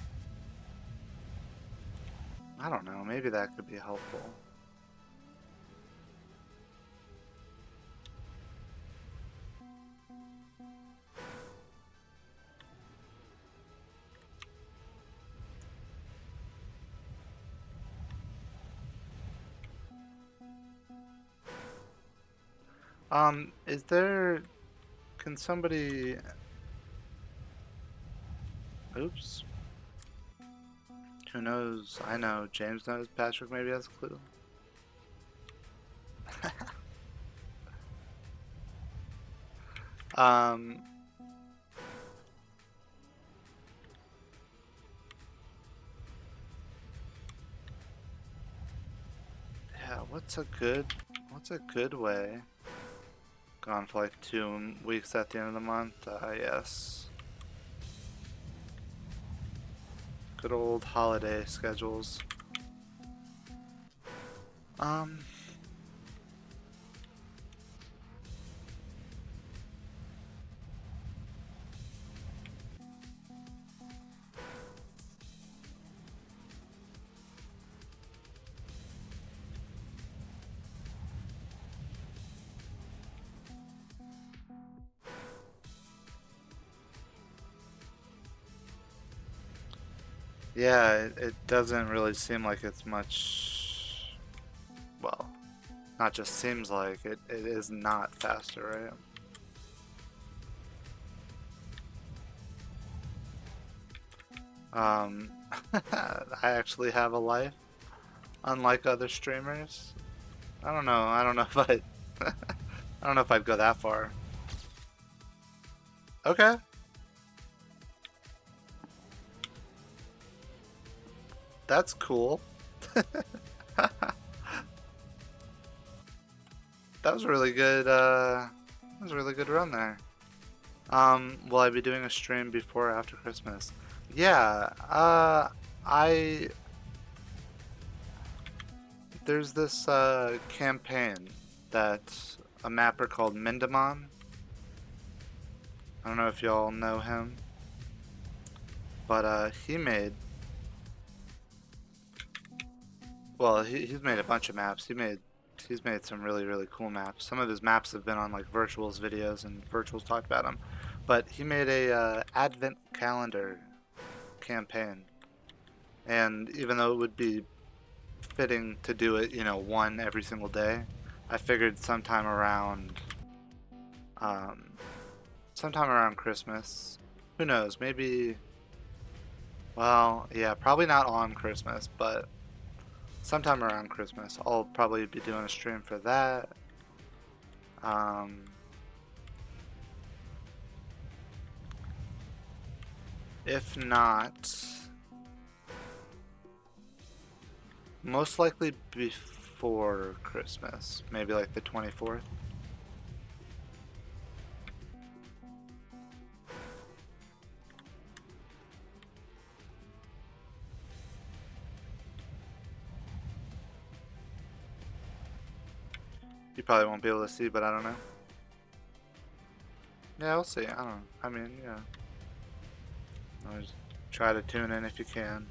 S1: I don't know, maybe that could be helpful. Is there, can somebody, oops, who knows? I know, James knows, Patrick maybe has a clue. Yeah, what's a good way? Gone for like 2 weeks at the end of the month, yes. Good old holiday schedules. Yeah, it doesn't really seem like it's much, well, not just seems like, it is not faster, right? I actually have a life, unlike other streamers. I don't know if I I don't know if I'd go that far. Okay. That's cool. That was a really good, run there. Will I be doing a stream before or after Christmas? Yeah, there's this, campaign that a mapper called Mendemon I don't know if y'all know him, but he made, well, he's made a bunch of maps. He's made some really cool maps. Some of his maps have been on like Virtual's videos, and Virtual's talked about them. But he made a advent calendar campaign, and even though it would be fitting to do it, you know, one every single day, I figured um, sometime around Christmas. Who knows? Maybe. Well, yeah, probably not on Christmas, but sometime around Christmas, I'll probably be doing a stream for that. Um, if not, most likely before Christmas, maybe like the 24th. You probably won't be able to see, but I don't know. Yeah, we'll see. I don't know. I mean, yeah. Always try to tune in if you can.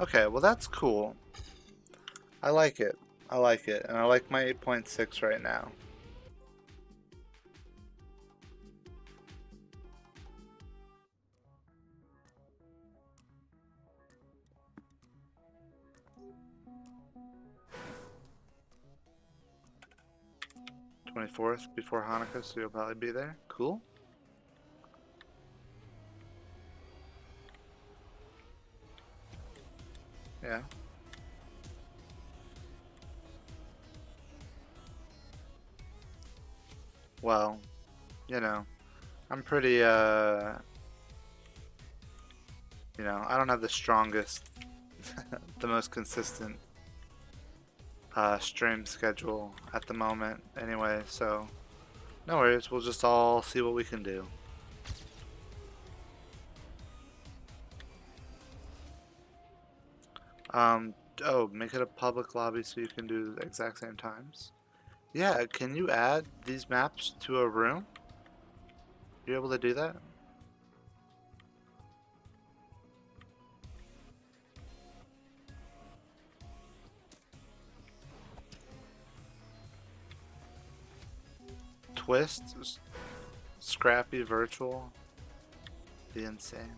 S1: Okay, well that's cool. I like it. I like it. And I like my 8.6 right now. '24th before Hanukkah, so you'll probably be there. Cool. Yeah. Well, you know, I'm pretty, you know, I don't have the strongest, the most consistent stream schedule at the moment anyway, so no worries, we'll just all see what we can do. Oh, make it a public lobby so you can do the exact same times. Yeah, can you add these maps to a room? You able to do that? Twist, Scrappy, Virtual, be insane.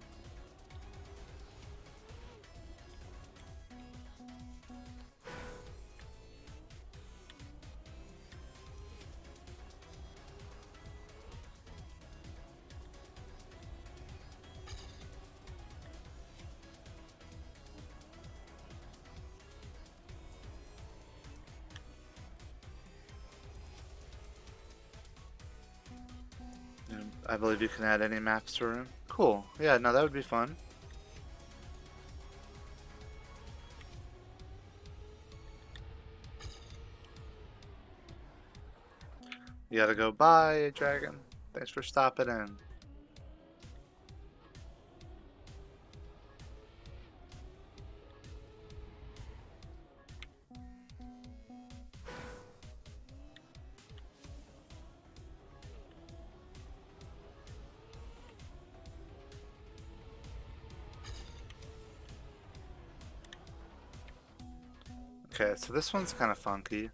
S1: I believe you can add any maps to a room. Cool. Yeah, no, that would be fun. You gotta go bye, Dragon. Thanks for stopping in. Okay, so this one's kind of funky.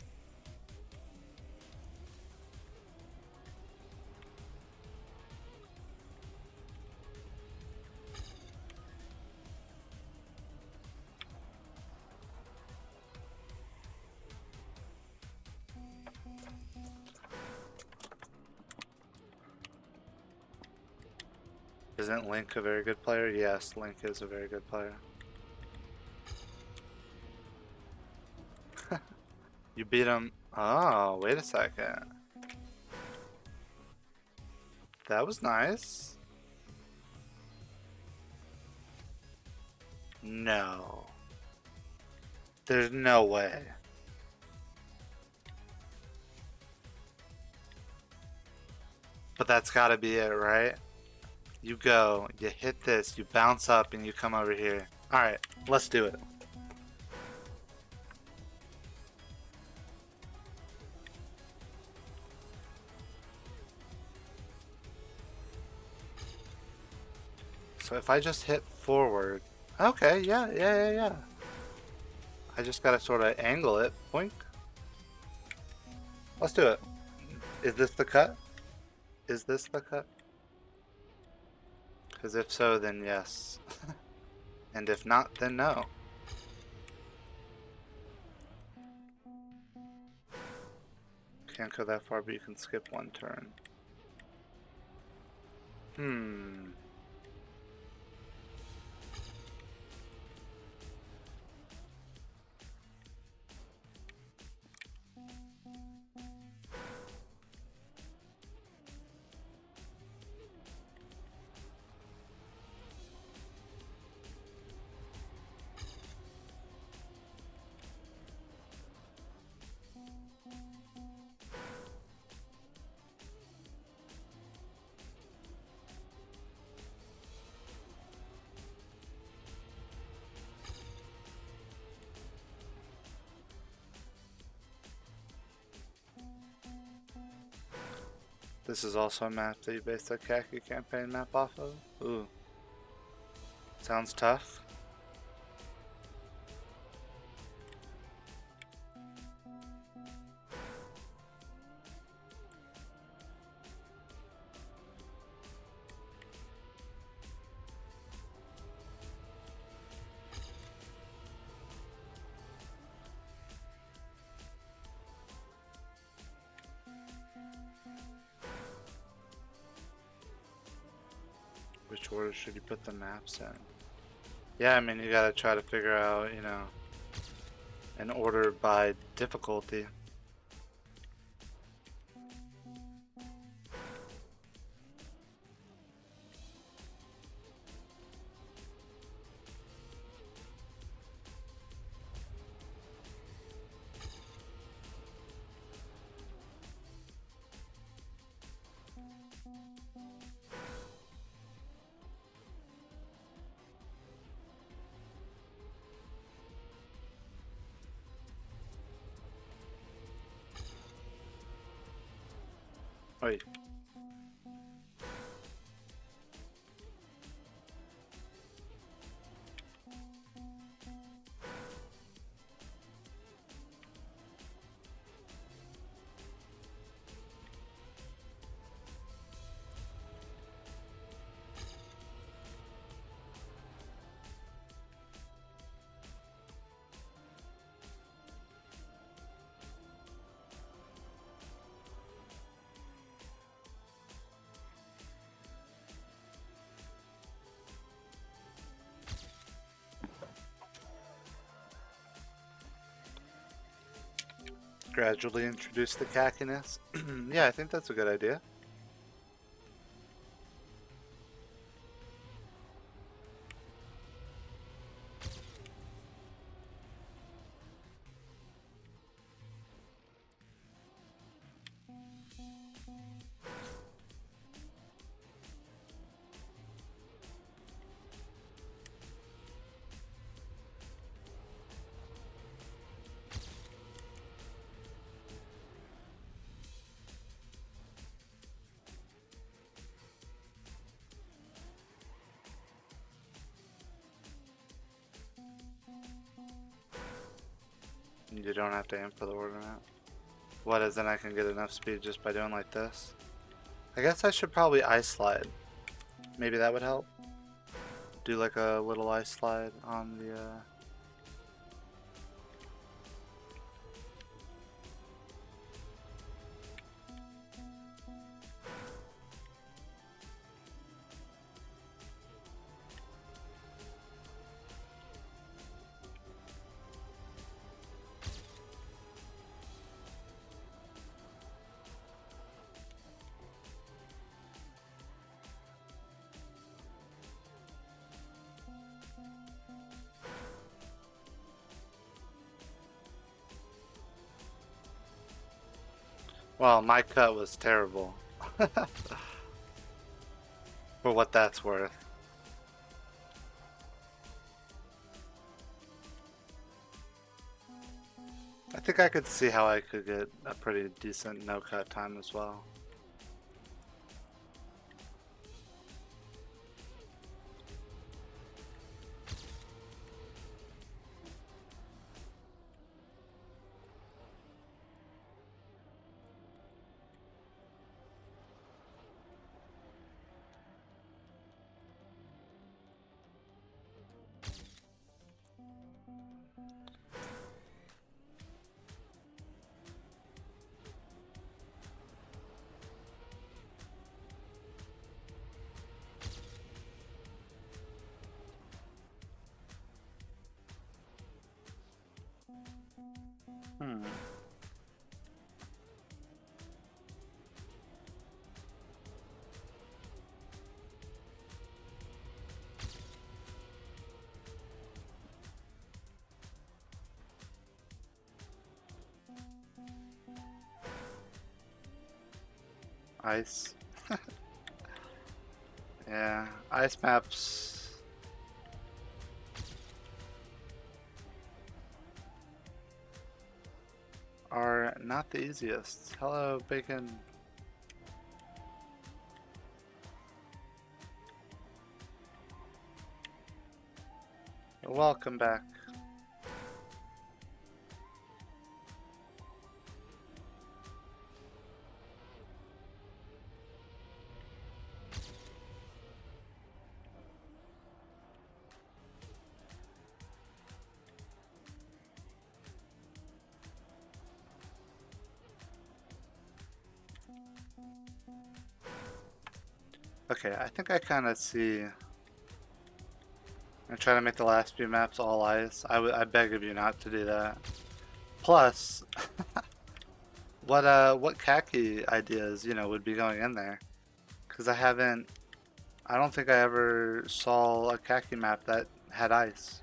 S1: Isn't Link a very good player? Yes, Link is a very good player. You beat him. Oh, wait a second. That was nice. No. There's no way. But that's gotta be it, right? You go, you hit this, you bounce up, and you come over here. Alright, let's do it. so if I just hit forward... Okay, yeah. I just gotta sort of angle it. Boink. Let's do it. Is this the cut? Is this the cut? Because if so, then yes. And if not, then no. Can't go that far, but you can skip one turn. This is also a map that you base the Khaki campaign map off of? Ooh. Sounds tough. Which order should you put the maps in? Yeah, I mean, you gotta try to figure out, you know, an order by difficulty. Wait. Gradually introduce the khaki-ness. Yeah, I think that's a good idea. You don't have to aim for the order map. What is then I can get enough speed just by doing like this? I guess I should probably ice slide. Maybe that would help. Do like a little ice slide on the Well, my cut was terrible. For what that's worth. I think I could see how I could get a pretty decent no-cut time as well. Ice. Yeah, ice maps. Are not the easiest. Hello, Bacon. Welcome back. Okay, I think I kind of see. I'm trying to make the last few maps all ice. I beg of you not to do that. Plus, what khaki ideas, would be going in there? Because I don't think I ever saw a khaki map that had ice.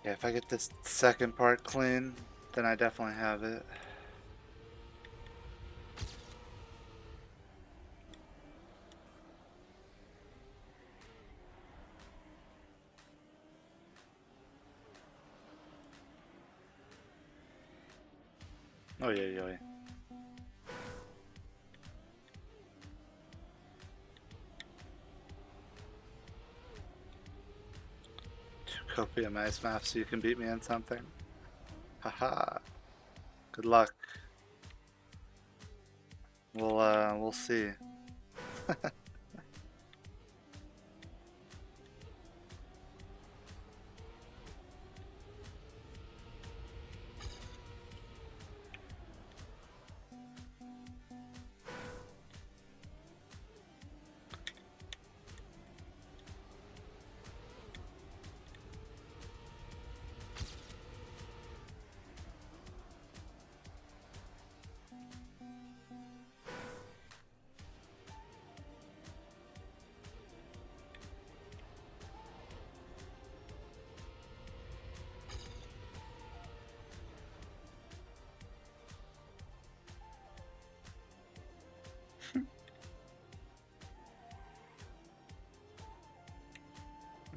S1: Yeah, if I get this second part clean, then I definitely have it. Oh yeah, yeah, yeah. Copy a nice map so you can beat me in something. Haha. Good luck. We'll see.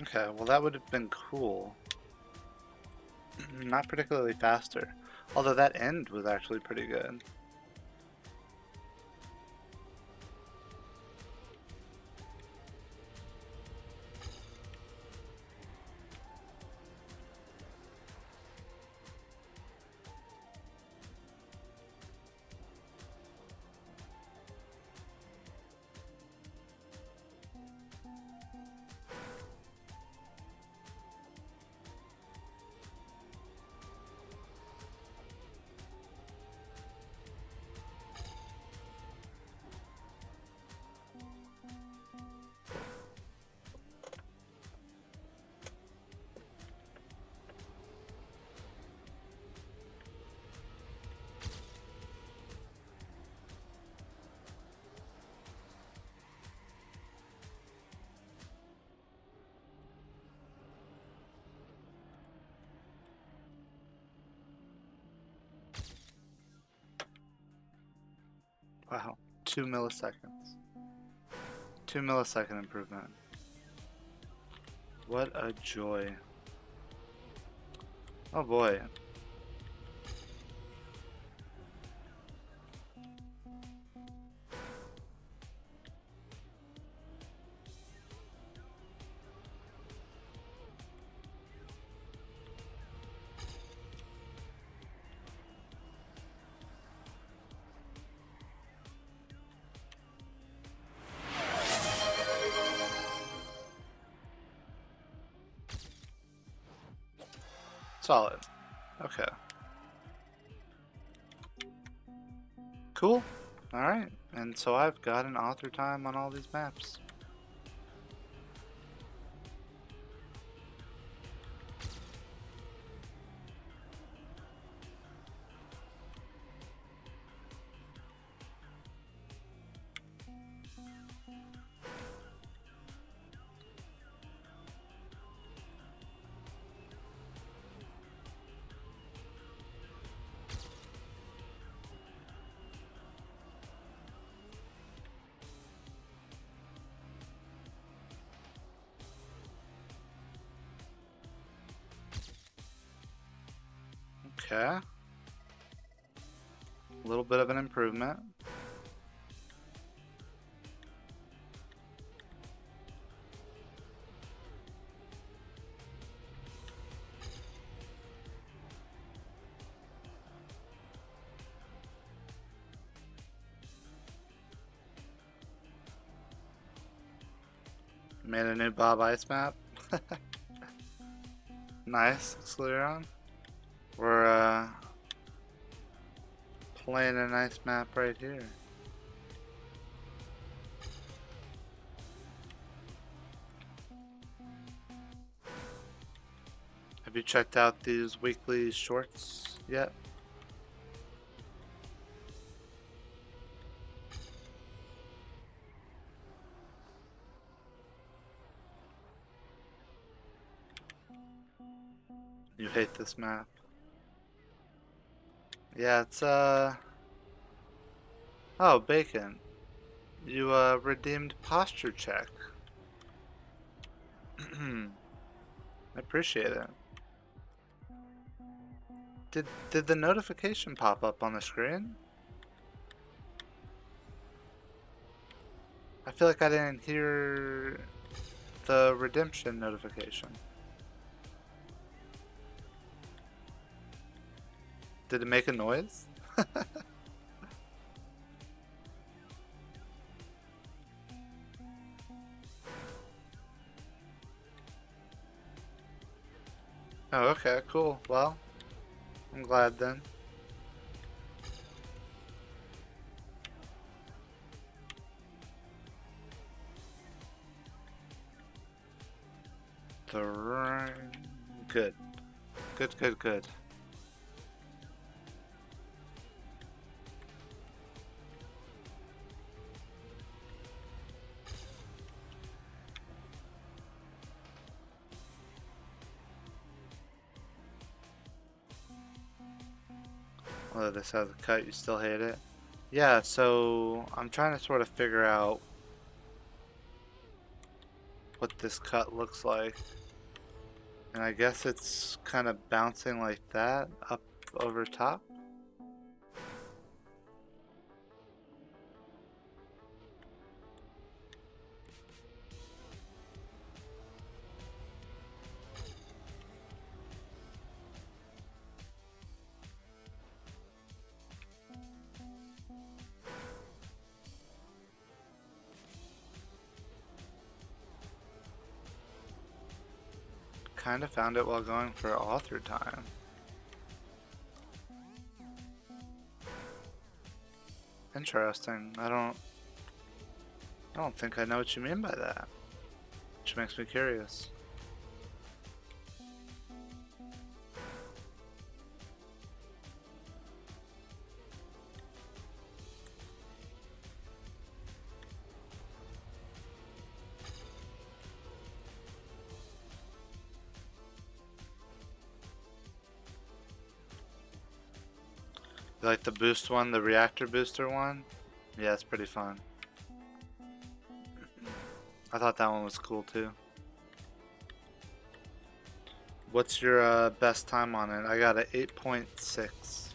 S1: Okay, well that would have been cool. Not particularly faster. Although that end was actually pretty good. Wow, 2 milliseconds. 2 millisecond improvement. What a joy. Oh boy. Solid. Okay. Cool. Alright. And so I've got an author time on all these maps. Okay. A little bit of an improvement. Made a new Bob Ice map. Nice, Scleron. We're playing a nice map right here. Have you checked out these weekly shorts yet? You hate this map. Yeah, it's oh, Bacon. You redeemed posture check. I appreciate it. Did the notification pop up on the screen? I feel like I didn't hear the redemption notification. Did it make a noise? Oh, okay, cool. Well, I'm glad then. Good. Good, good, good. Although this has a cut, you still hate it? Yeah, so I'm trying to sort of figure out what this cut looks like. And I guess it's kind of bouncing like that, up over top. Kind of found it while going for author time. Interesting. I don't think I know what you mean by that. Which makes me curious. You like the boost one, the reactor booster one? Yeah, it's pretty fun. I thought that one was cool too. What's your best time on it? I got an 8.6.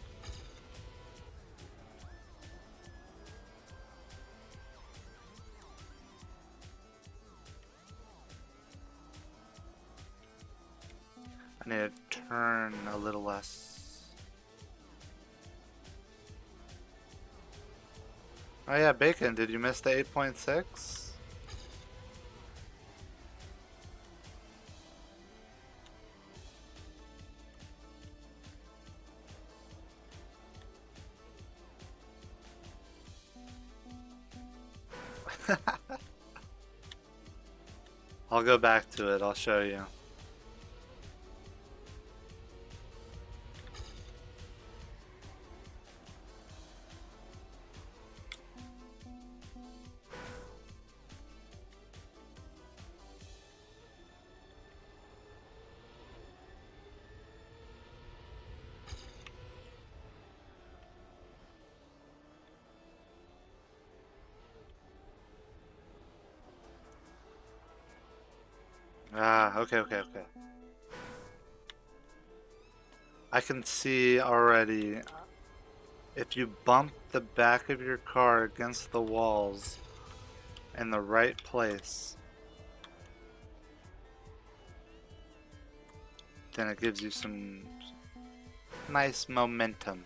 S1: I need to turn a little less. Oh yeah, Bacon, did you miss the 8.6? I'll go back to it, I'll show you. Ah, okay. I can see already, if you bump the back of your car against the walls in the right place, then it gives you some nice momentum.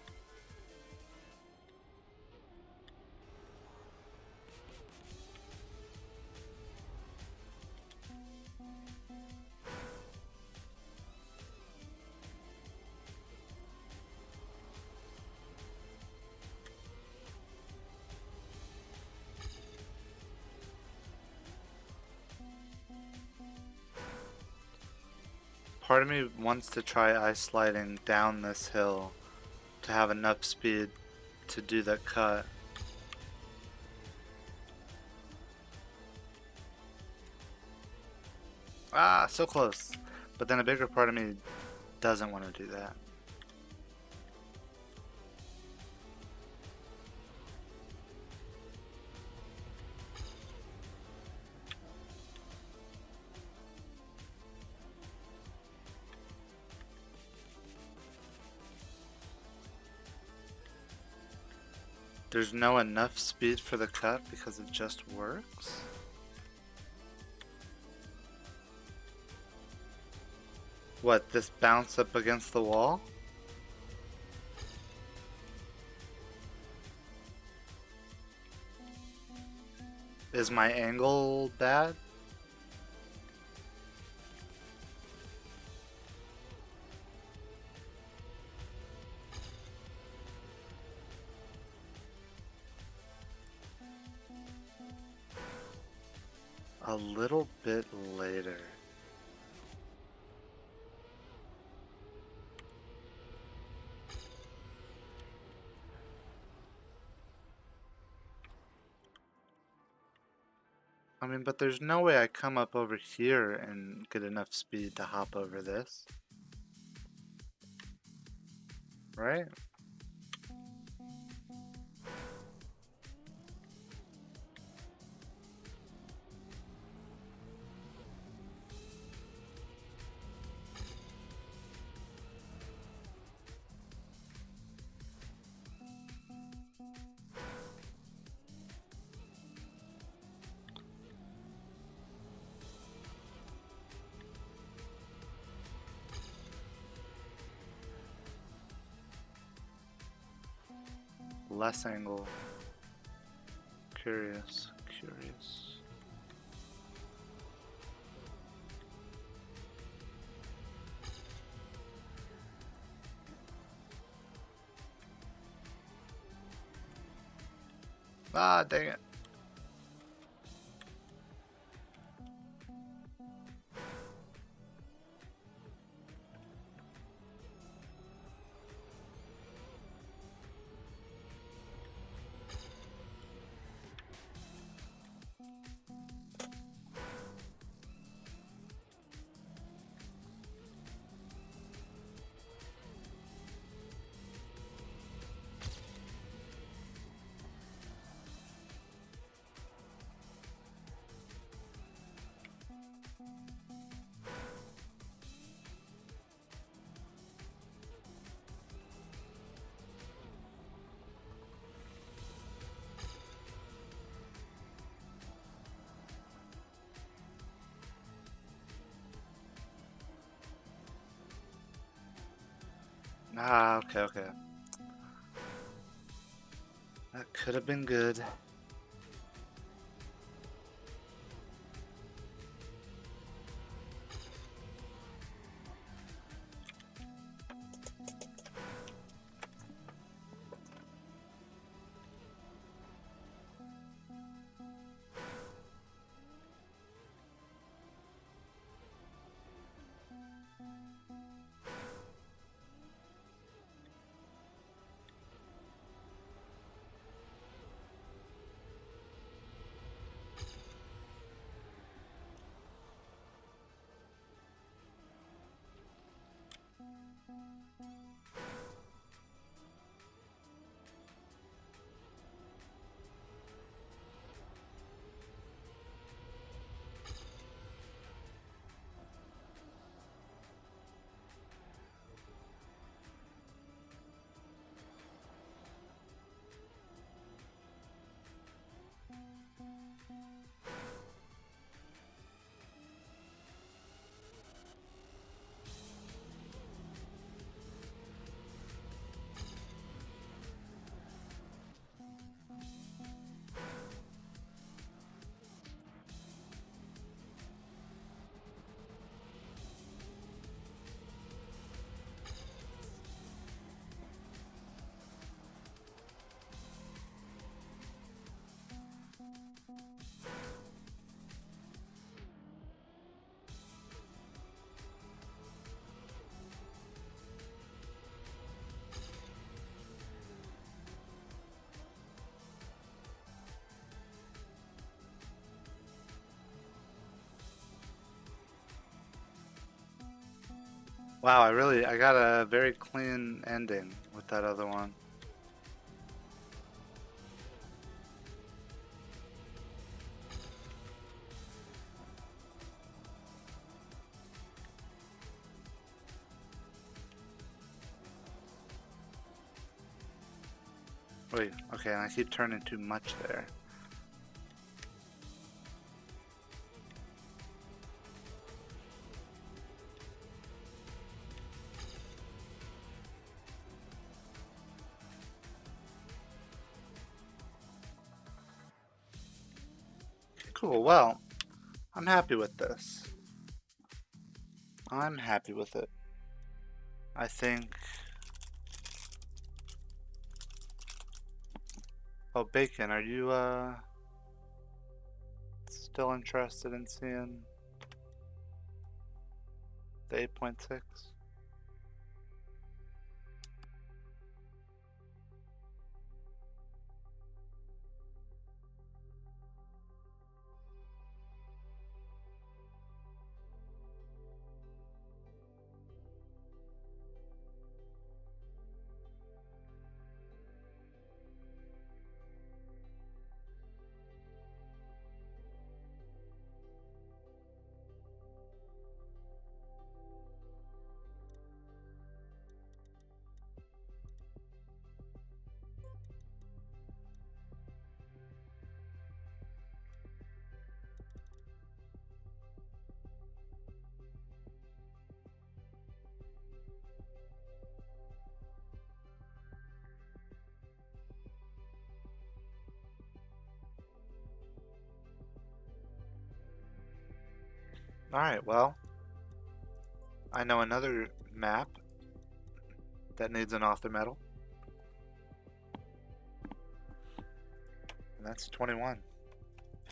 S1: Part of me wants to try ice sliding down this hill to have enough speed to do the cut. Ah, so close. But then a bigger part of me doesn't want to do that. There's no enough speed for the cut because it just works? What, this bounce up against the wall? Is my angle bad? A little bit later. I mean, but there's no way I come up over here and get enough speed to hop over this. Right? Less angle. Curious. Ah, dang it. Ah, okay. That could have been good. Wow, I got a very clean ending with that other one. Wait, okay, I keep turning too much there. Cool, well, I'm happy with this. I'm happy with it. I think... Oh, Bacon, are you, still interested in seeing the 8.6? Alright, well, I know another map that needs an author medal. And that's 21.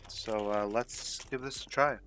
S1: So let's give this a try.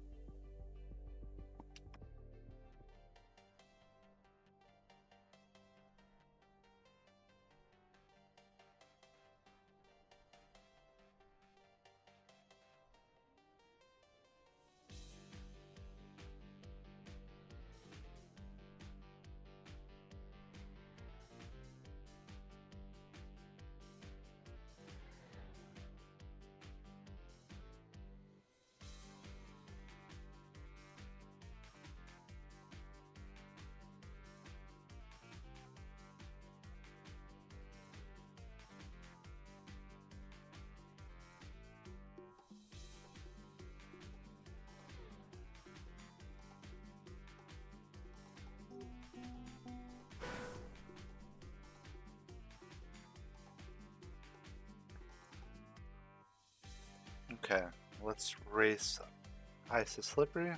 S1: Okay, let's race Ice is Slippery.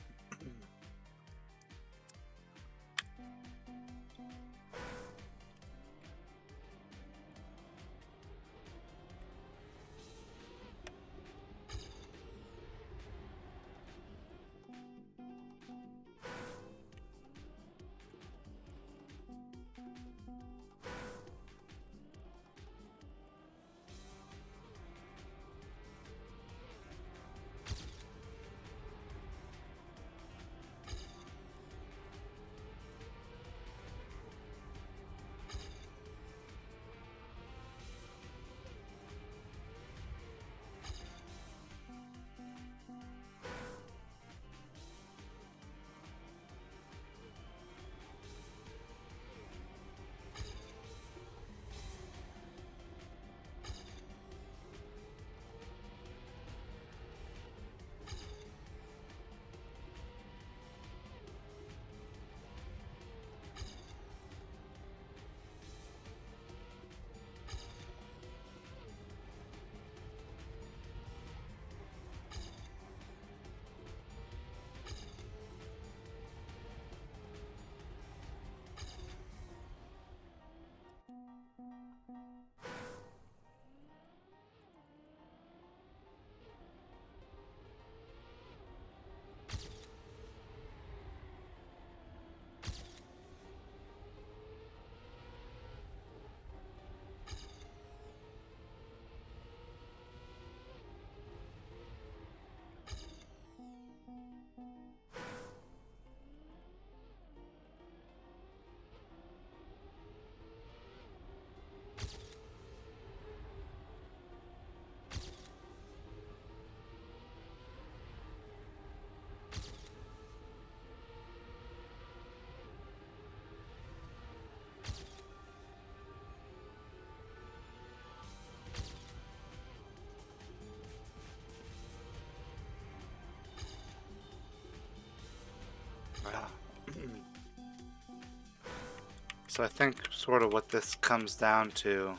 S1: So I think sort of what this comes down to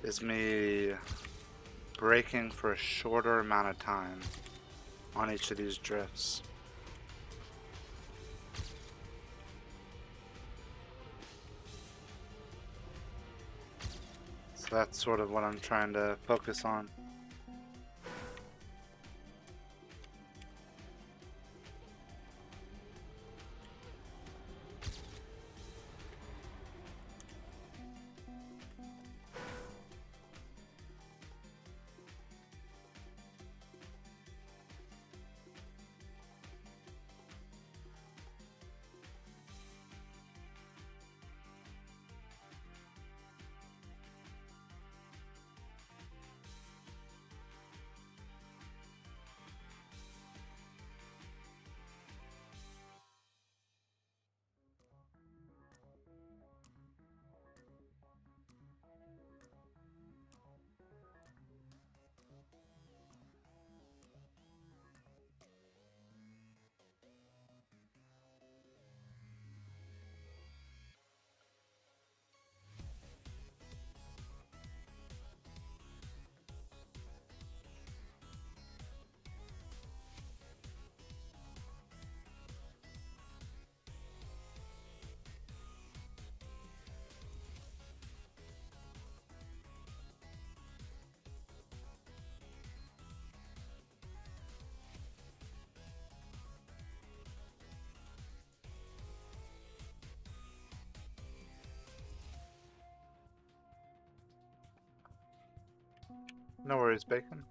S1: is me braking for a shorter amount of time on each of these drifts. So that's sort of what I'm trying to focus on. No worries, Bacon.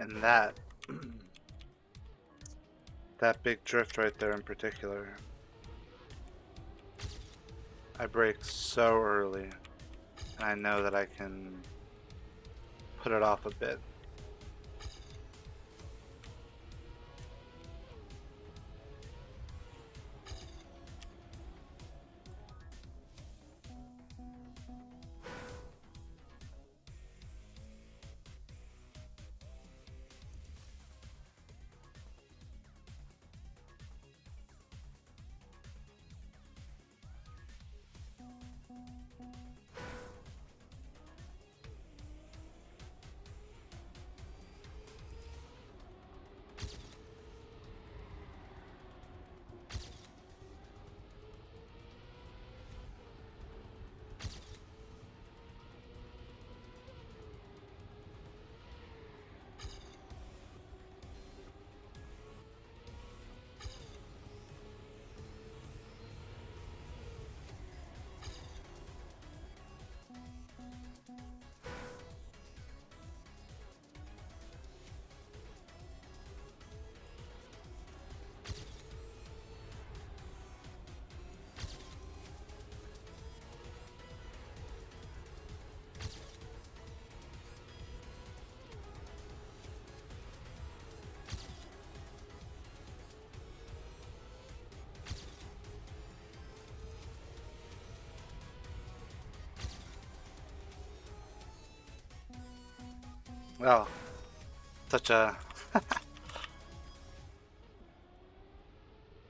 S1: And that big drift right there in particular, I brake so early, and I know that I can put it off a bit. Well, such a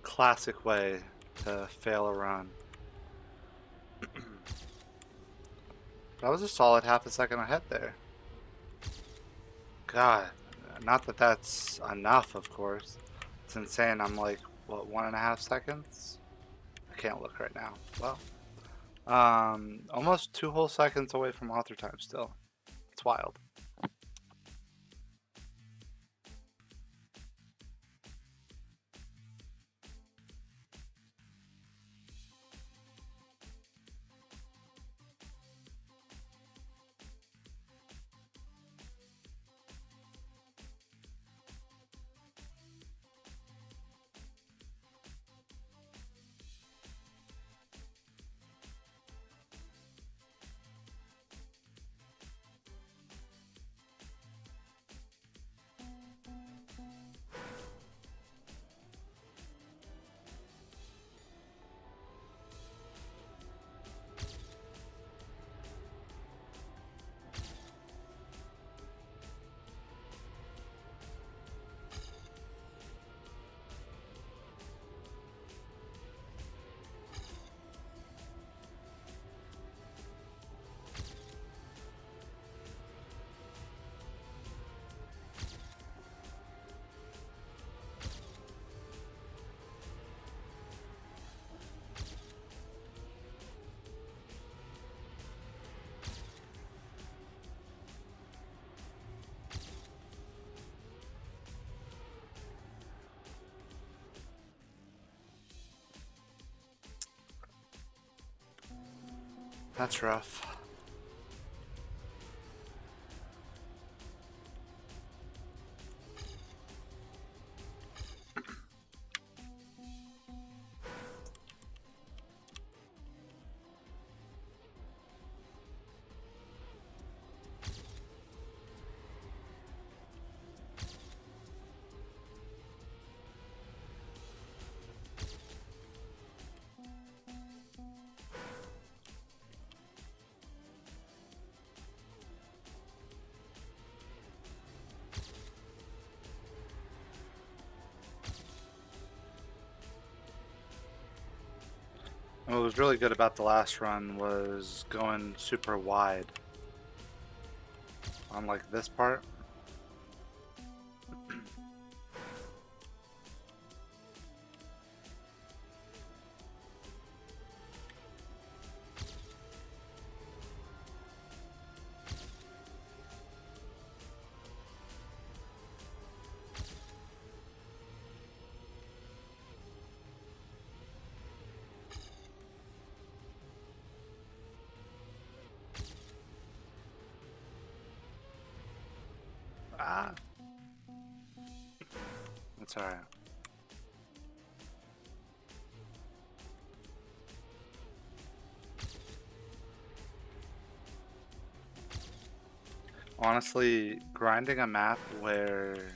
S1: classic way to fail a run. That was a solid half a second ahead there. God, not that that's enough, of course. It's insane. I'm like, what, 1.5 seconds? can't look right now. Well, almost 2 whole seconds away from author time still. It's wild. That's rough. And what was really good about the last run was going super wide on like this part. Ah, that's alright. Honestly, grinding a map where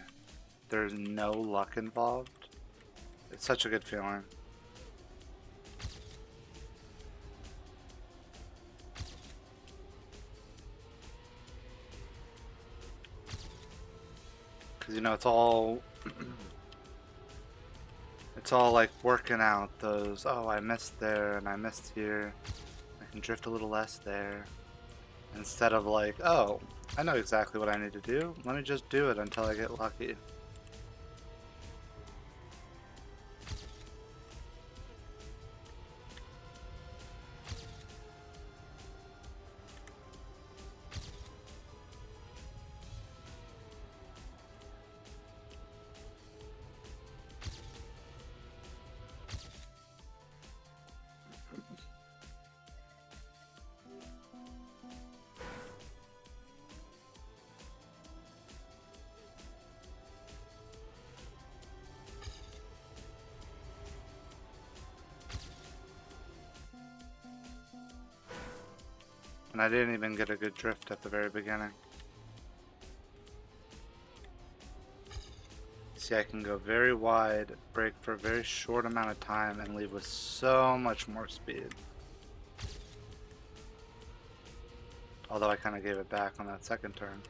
S1: there's no luck involved, it's such a good feeling. Because, you know, it's all it's all like working out those, oh, I missed there and I missed here. I can drift a little less there. Instead of like, oh, I know exactly what I need to do. Let me just do it until I get lucky. And I didn't even get a good drift at the very beginning. See, I can go very wide, break for a very short amount of time, and leave with so much more speed. Although I kind of gave it back on that second turn.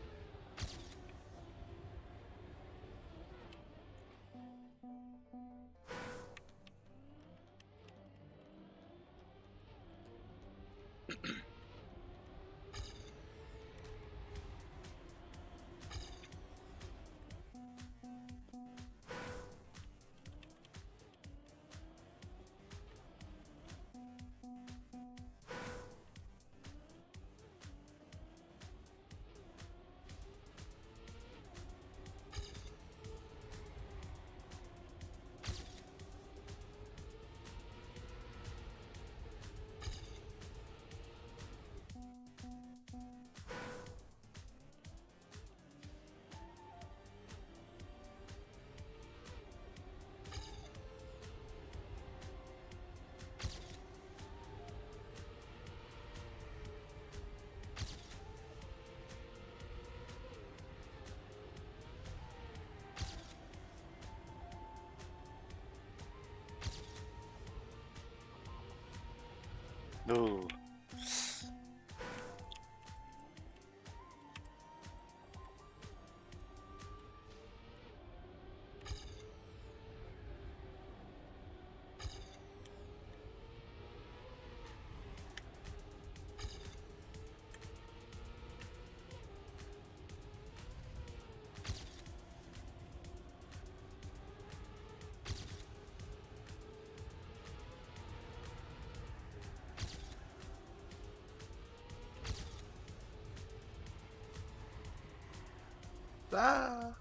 S1: Ah!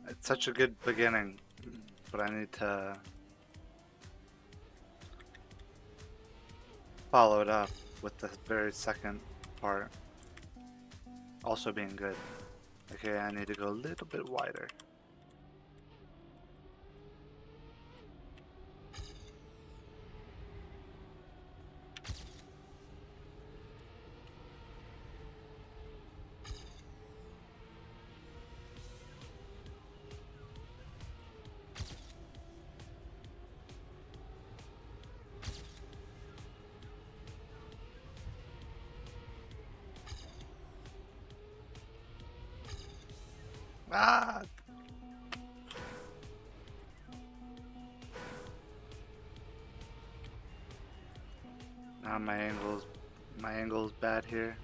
S1: It's such a good beginning, but I need to follow it up with the very second part also being good. Okay, I need to go a little bit wider. Ah! Now my angle's bad here.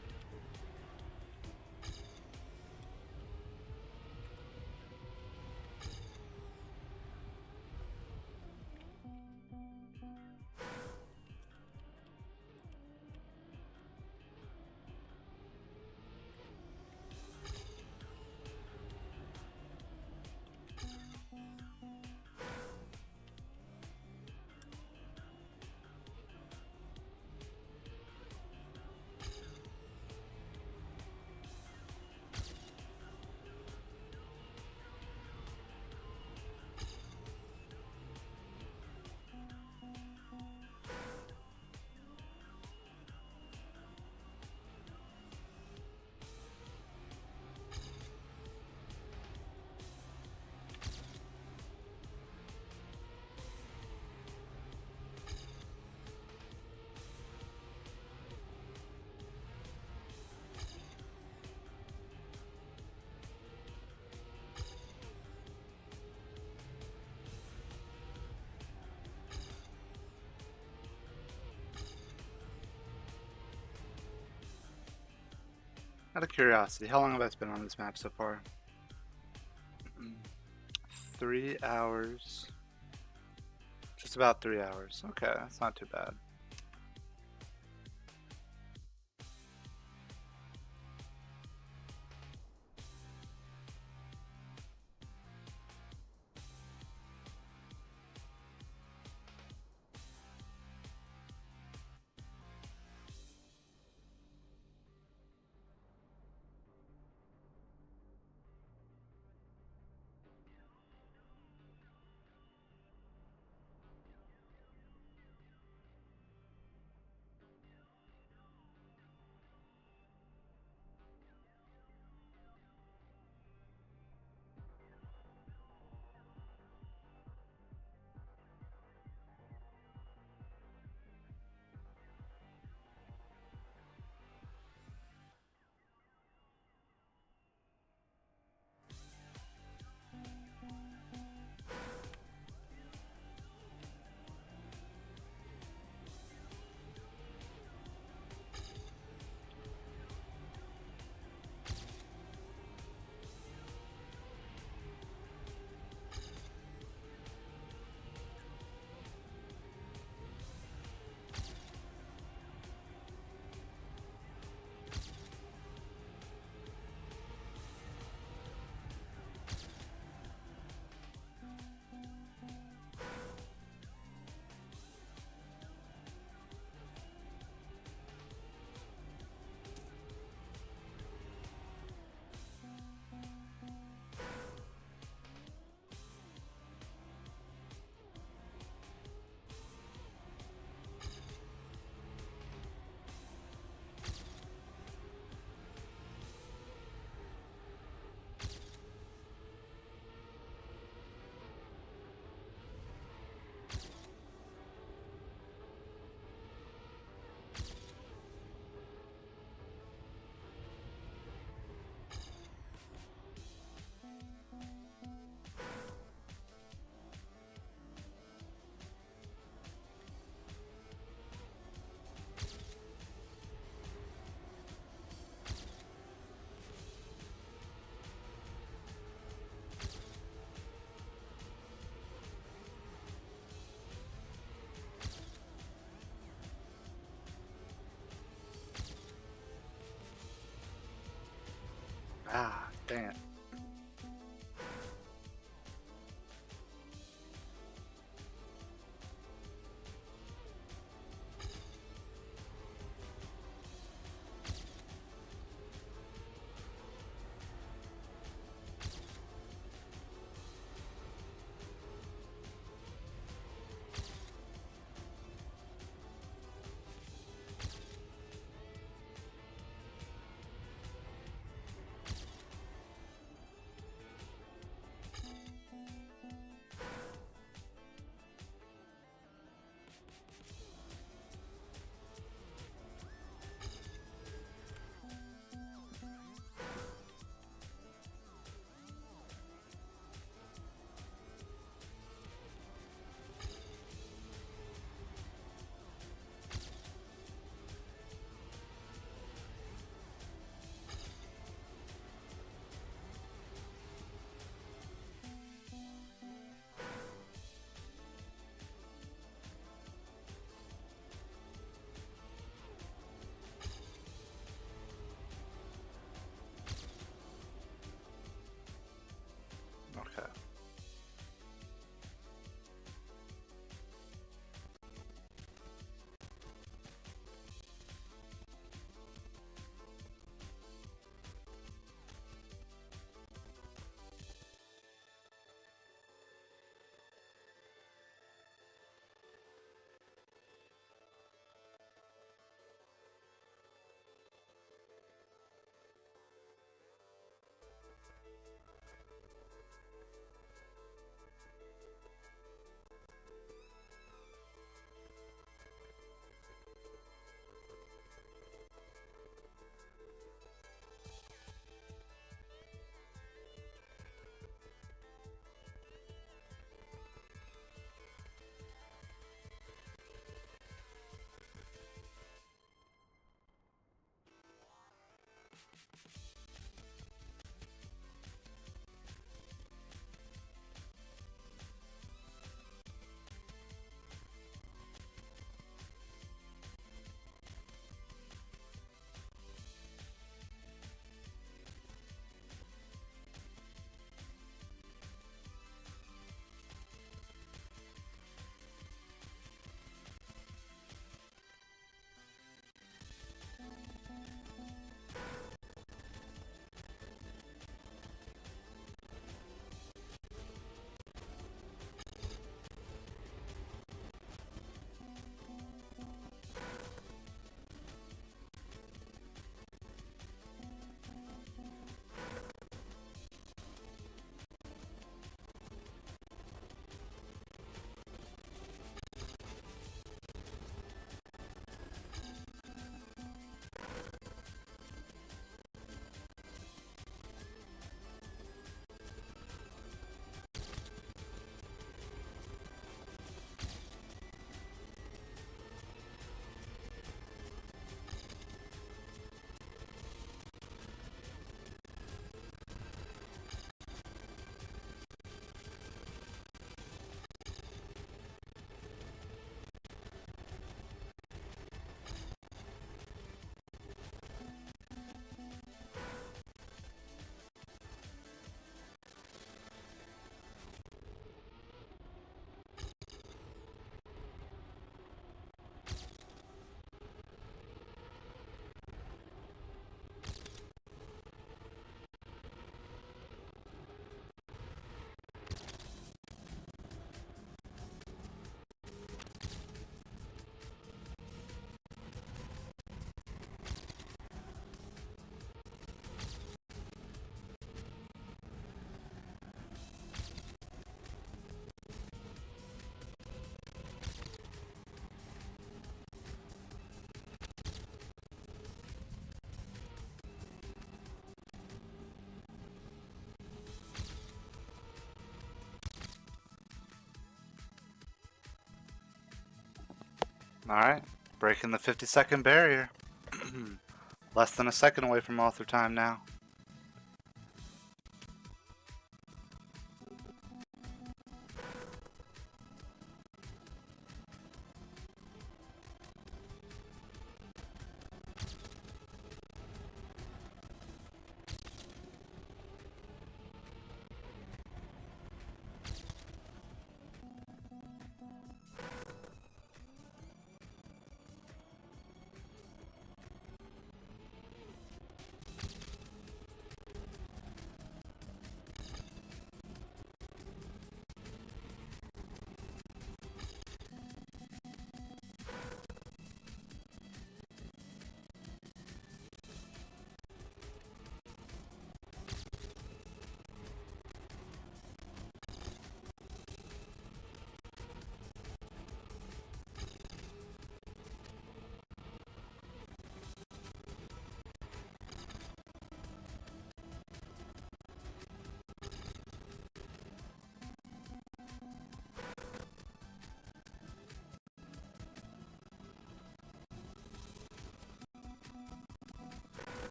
S1: Out of curiosity, how long have I spent on this map so far? 3 hours. Just about 3 hours. Okay, that's not too bad. Ah, dang it. Alright, breaking the 50-second barrier. Less than a second away from author time now.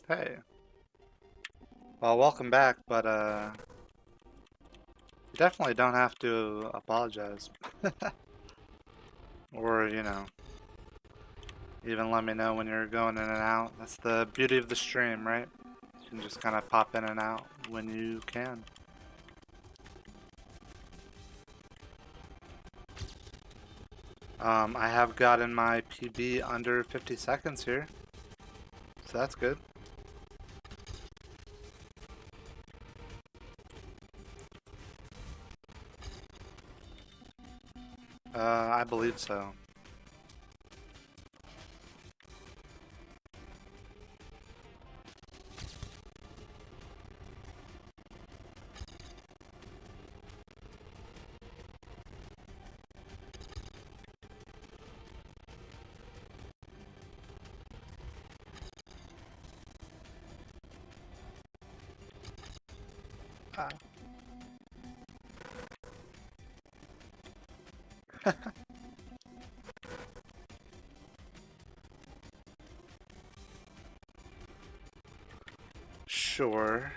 S1: Hey. Well, welcome back, but you definitely don't have to apologize. Or, you know, even let me know when you're going in and out. That's the beauty of the stream, right? You can just kind of pop in and out when you can. I have gotten my PB under 50 seconds here, so that's good. I believe so. Ah. Sure.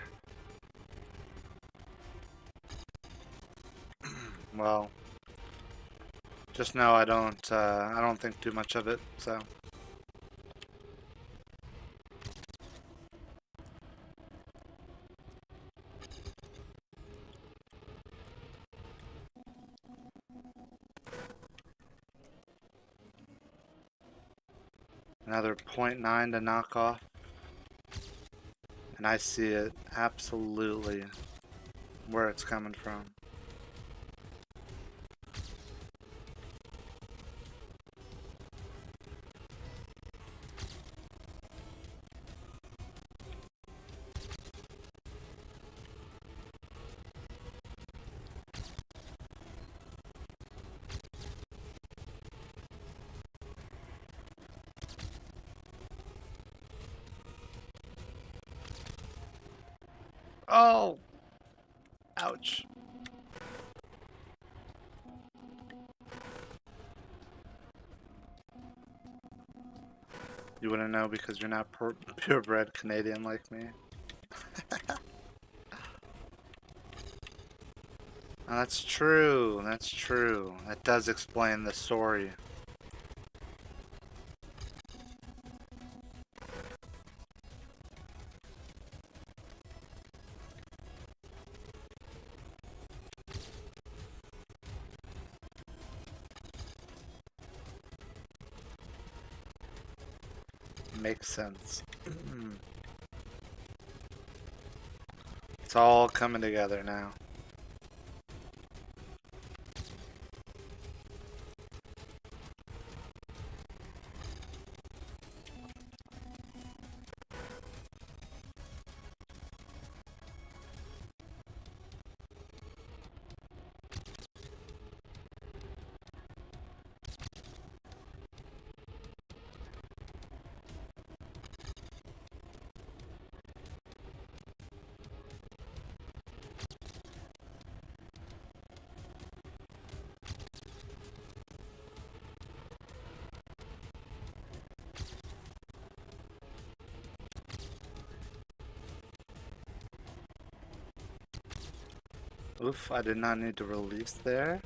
S1: Well, just know I don't think too much of it, so. Another 0.9 to knock off. And I see it absolutely where it's coming from. Oh! Ouch. You wouldn't know because you're not purebred Canadian like me. Oh, that's true. That's true. That does explain the story. Makes sense. It's all coming together now. Oof, I did not need to release there.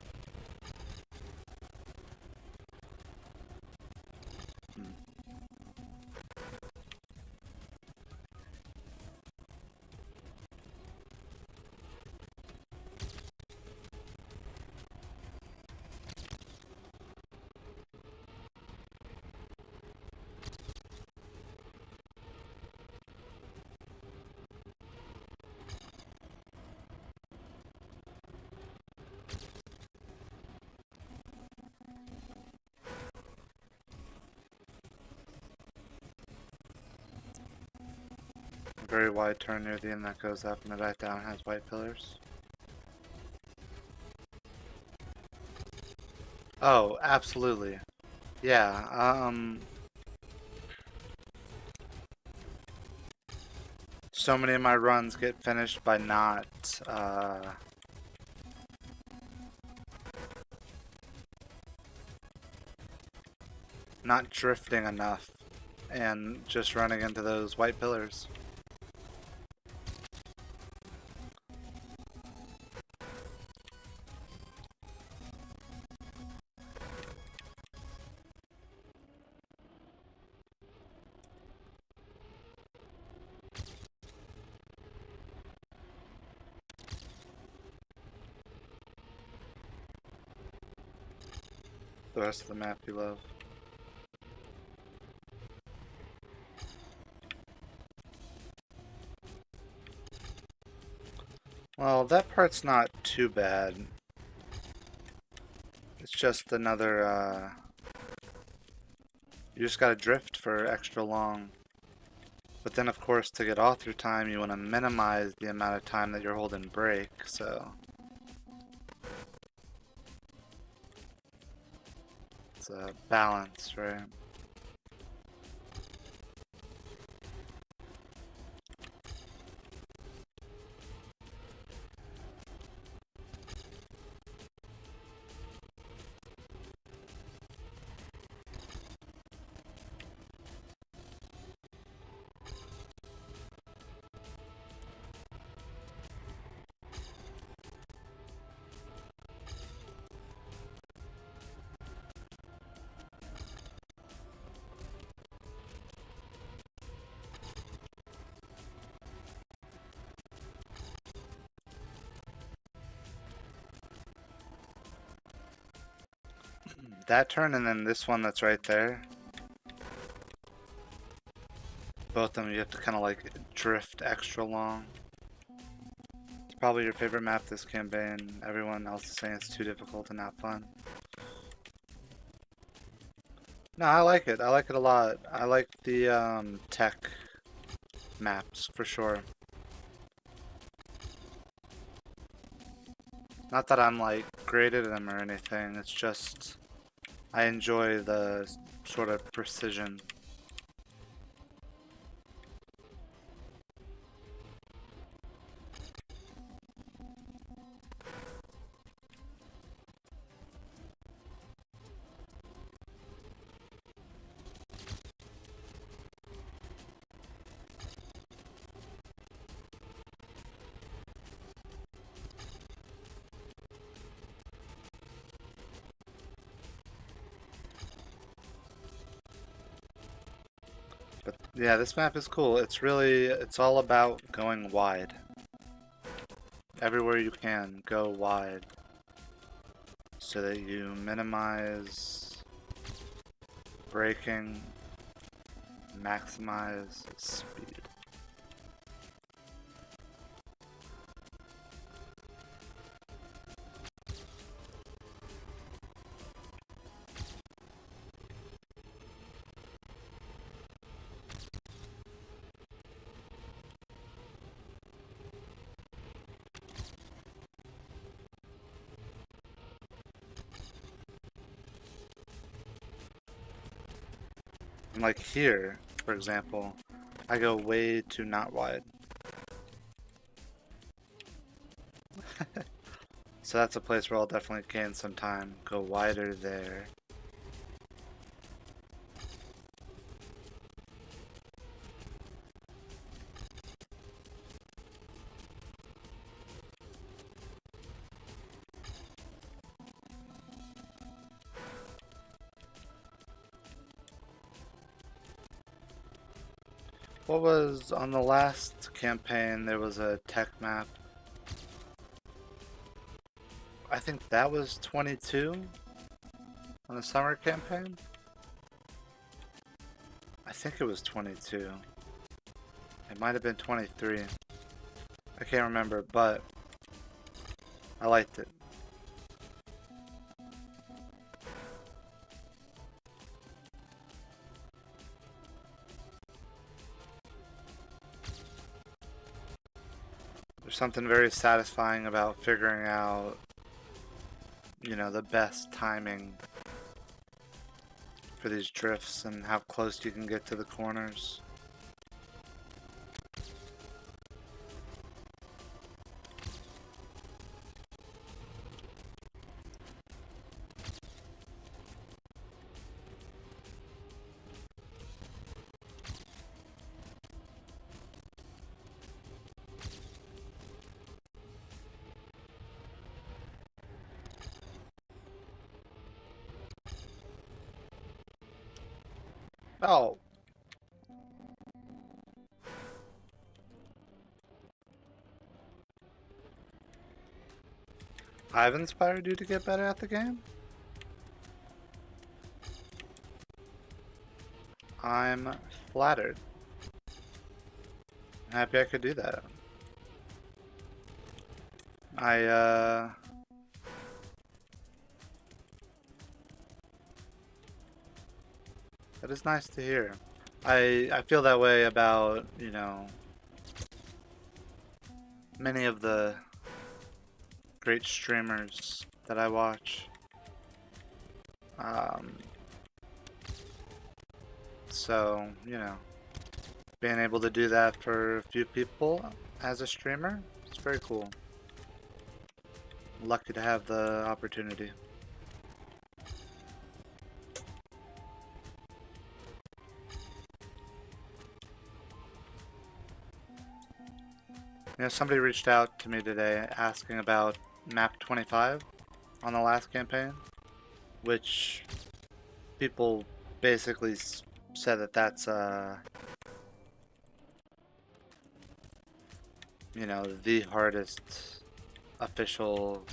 S1: Very wide turn near the end that goes up and the back down has white pillars. Oh, absolutely. Yeah, so many of my runs get finished by not drifting enough and just running into those white pillars. The rest of the map you love. Well, that part's not too bad. It's just another, you just gotta drift for extra long. But then, of course, to get off your time, you want to minimize the amount of time that you're holding brake, so... It's a balance, right? That turn and then this one that's right there. Both of them you have to kind of like drift extra long. It's probably your favorite map this campaign. Everyone else is saying it's too difficult and not fun. No, I like it. I like it a lot. I like the tech maps for sure. Not that I'm like great at them or anything. It's just I enjoy the sort of precision. But yeah, this map is cool. It's all about going wide. Everywhere you can, go wide. So that you minimize braking, maximize speed. And like here, for example, I go way too not wide. So that's a place where I'll definitely gain some time. Go wider there. What was on the last campaign? There was a tech map. I think that was 22 on the summer campaign. I think it was 22. It might have been 23. I can't remember, but I liked it. There's something very satisfying about figuring out, you know, the best timing for these drifts and how close you can get to the corners. Oh. I've inspired you to get better at the game? I'm flattered. Happy I could do that. That is nice to hear. I feel that way about, you know, many of the great streamers that I watch. Um, so, you know, being able to do that for a few people as a streamer, it's very cool. Lucky to have the opportunity. You know, somebody reached out to me today asking about map 25 on the last campaign, which people basically said that that's you know, the hardest official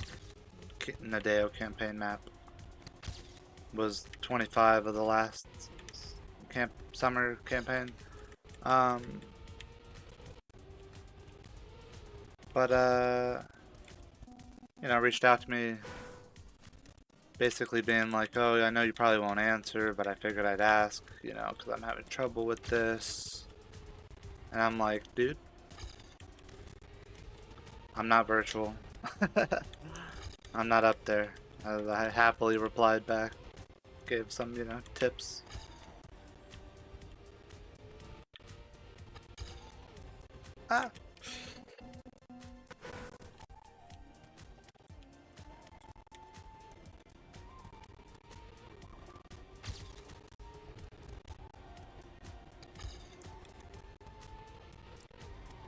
S1: Nadeo campaign map. Was 25 of the last summer campaign. But you know, reached out to me basically being like, oh, I know you probably won't answer, but I figured I'd ask, you know, because I'm having trouble with this. And I'm like, dude, I'm not virtual. I'm not up there. I happily replied back, gave some, you know, tips. Ah.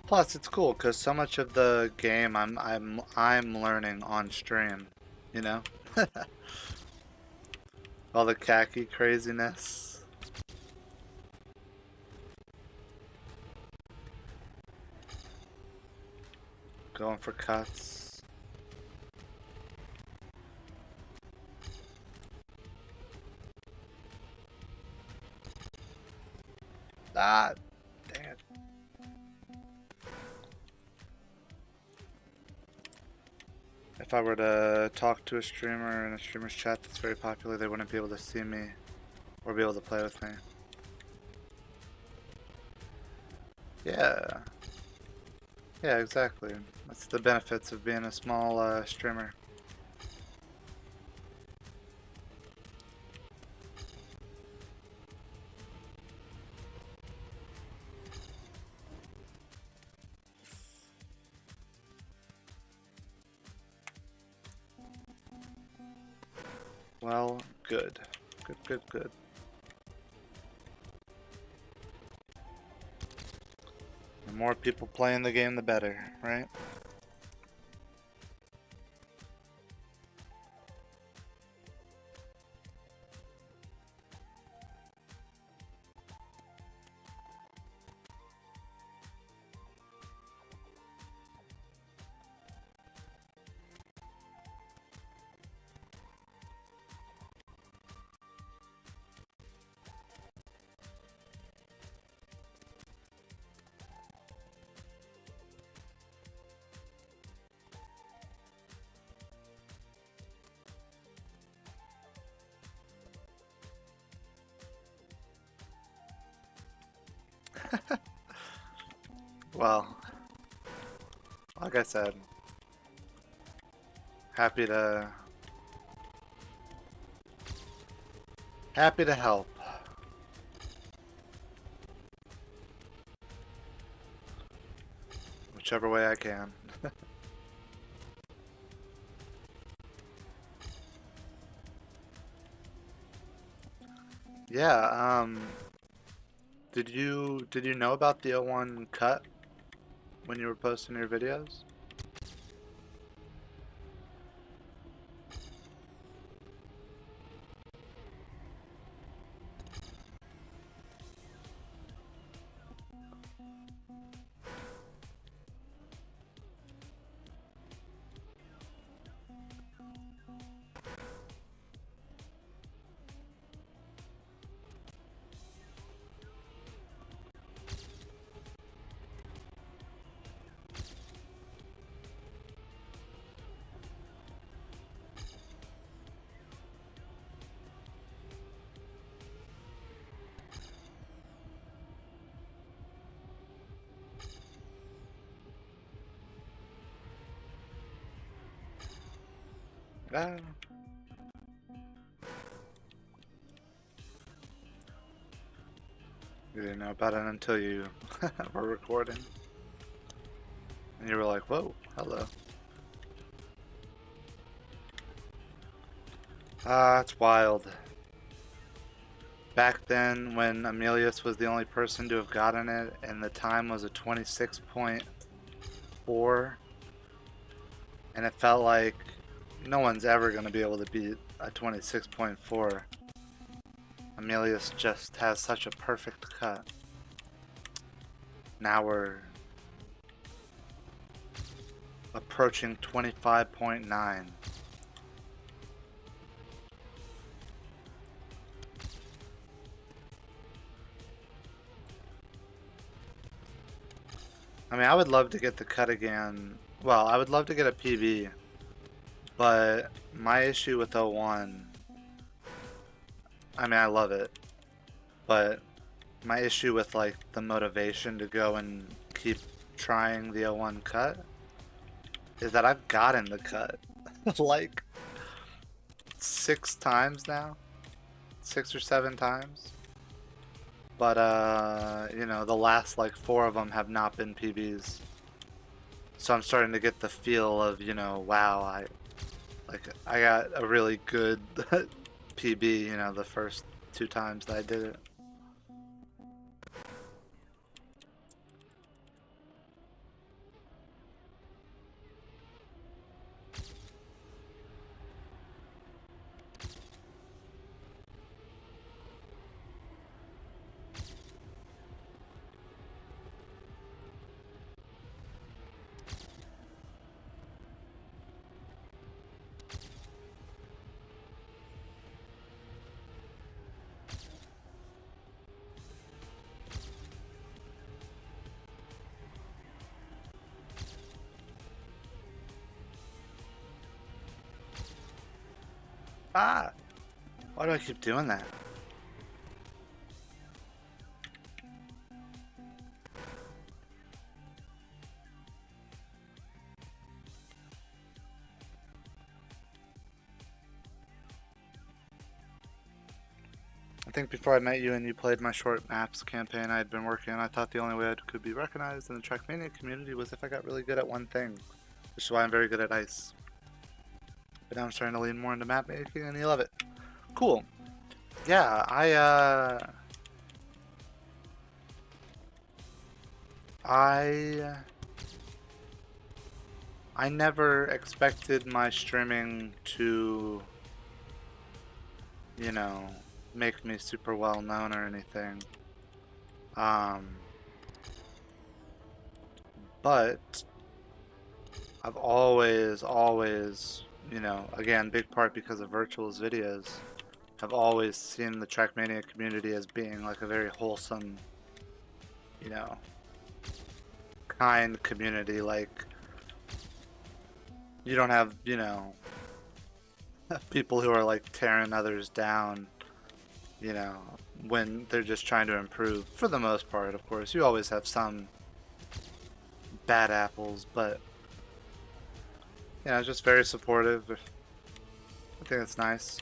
S1: Plus, it's cool because so much of the game I'm learning on stream, you know, all the khaki craziness. Going for cuts. Ah, dang it. If I were to talk to a streamer in a streamer's chat that's very popular, they wouldn't be able to see me or be able to play with me. Yeah. Yeah, exactly. That's the benefits of being a small streamer. Well, good. Good, good, good. The more people playing the game, the better, right? Well, like I said, happy to help. Whichever way I can. Yeah, did you know about the O1 cut when you were posting your videos? Ah. You didn't know about it until you were recording. And you were like, whoa, hello. It's wild. Back then, when Amelius was the only person to have gotten it, and the time was a 26.4, and it felt like no one's ever going to be able to beat a 26.4. Amelius just has such a perfect cut. Now we're approaching 25.9. I mean, I would love to get the cut again. Well, I would love to get a PB, but my issue with 01, I mean, I love it, but my issue with like the motivation to go and keep trying the 01 cut is that I've gotten the cut like 6 times now, 6 or 7 times. But you know, the last like 4 of them have not been PBs. So I'm starting to get the feel of, you know, wow, I got a really good PB, you know, the first 2 times that I did it. Ah! Why do I keep doing that? I think before I met you and you played my short maps campaign I had been working on, I thought the only way I could be recognized in the Trackmania community was if I got really good at one thing, which is why I'm very good at ice. But now I'm starting to lean more into map making and you love it. Cool. Yeah, I never expected my streaming to, you know, make me super well known or anything. But I've always, you know, again, big part because of Virtual's videos, I've always seen the Trackmania community as being like a very wholesome, you know, kind community. Like, you don't have, you know, people who are like tearing others down, you know, when they're just trying to improve. For the most part, of course, you always have some bad apples, but you know, just very supportive. I think it's nice.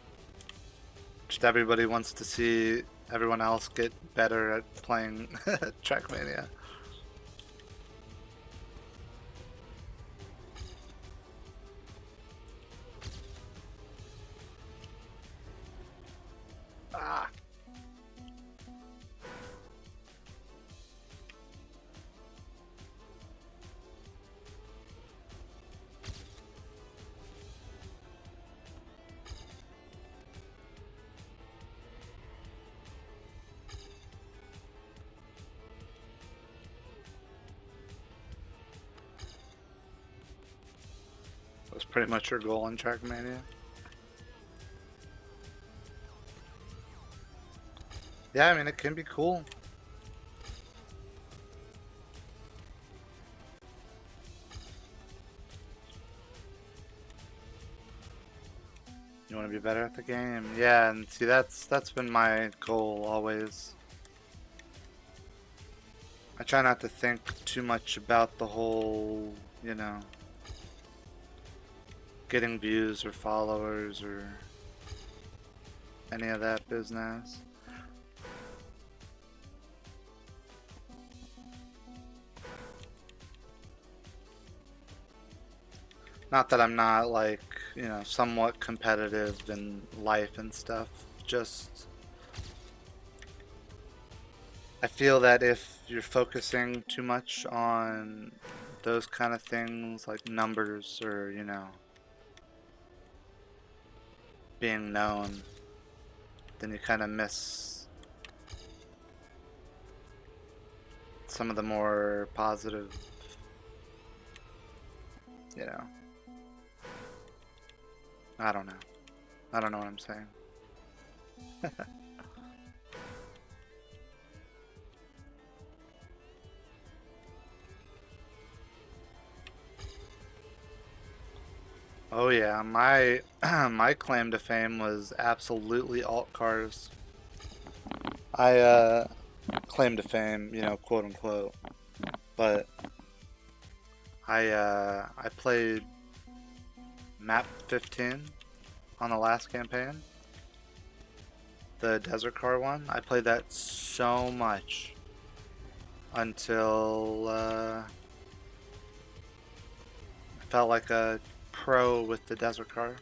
S1: Just everybody wants to see everyone else get better at playing Trackmania. Ah. That's pretty much your goal in Trackmania. Yeah, I mean, it can be cool. You want to be better at the game? Yeah, and see, that's been my goal always. I try not to think too much about the whole, you know, getting views or followers or any of that business. Not that I'm not, like, you know, somewhat competitive in life and stuff, just I feel that if you're focusing too much on those kind of things like numbers or, you know, being known, then you kind of miss some of the more positive, you know, I don't know. I don't know what I'm saying. Oh yeah, my my claim to fame was absolutely alt cars. I claim to fame, you know, quote unquote, but I played map 15 on the last campaign, the desert car one. I played that so much until I felt like a pro with the desert car.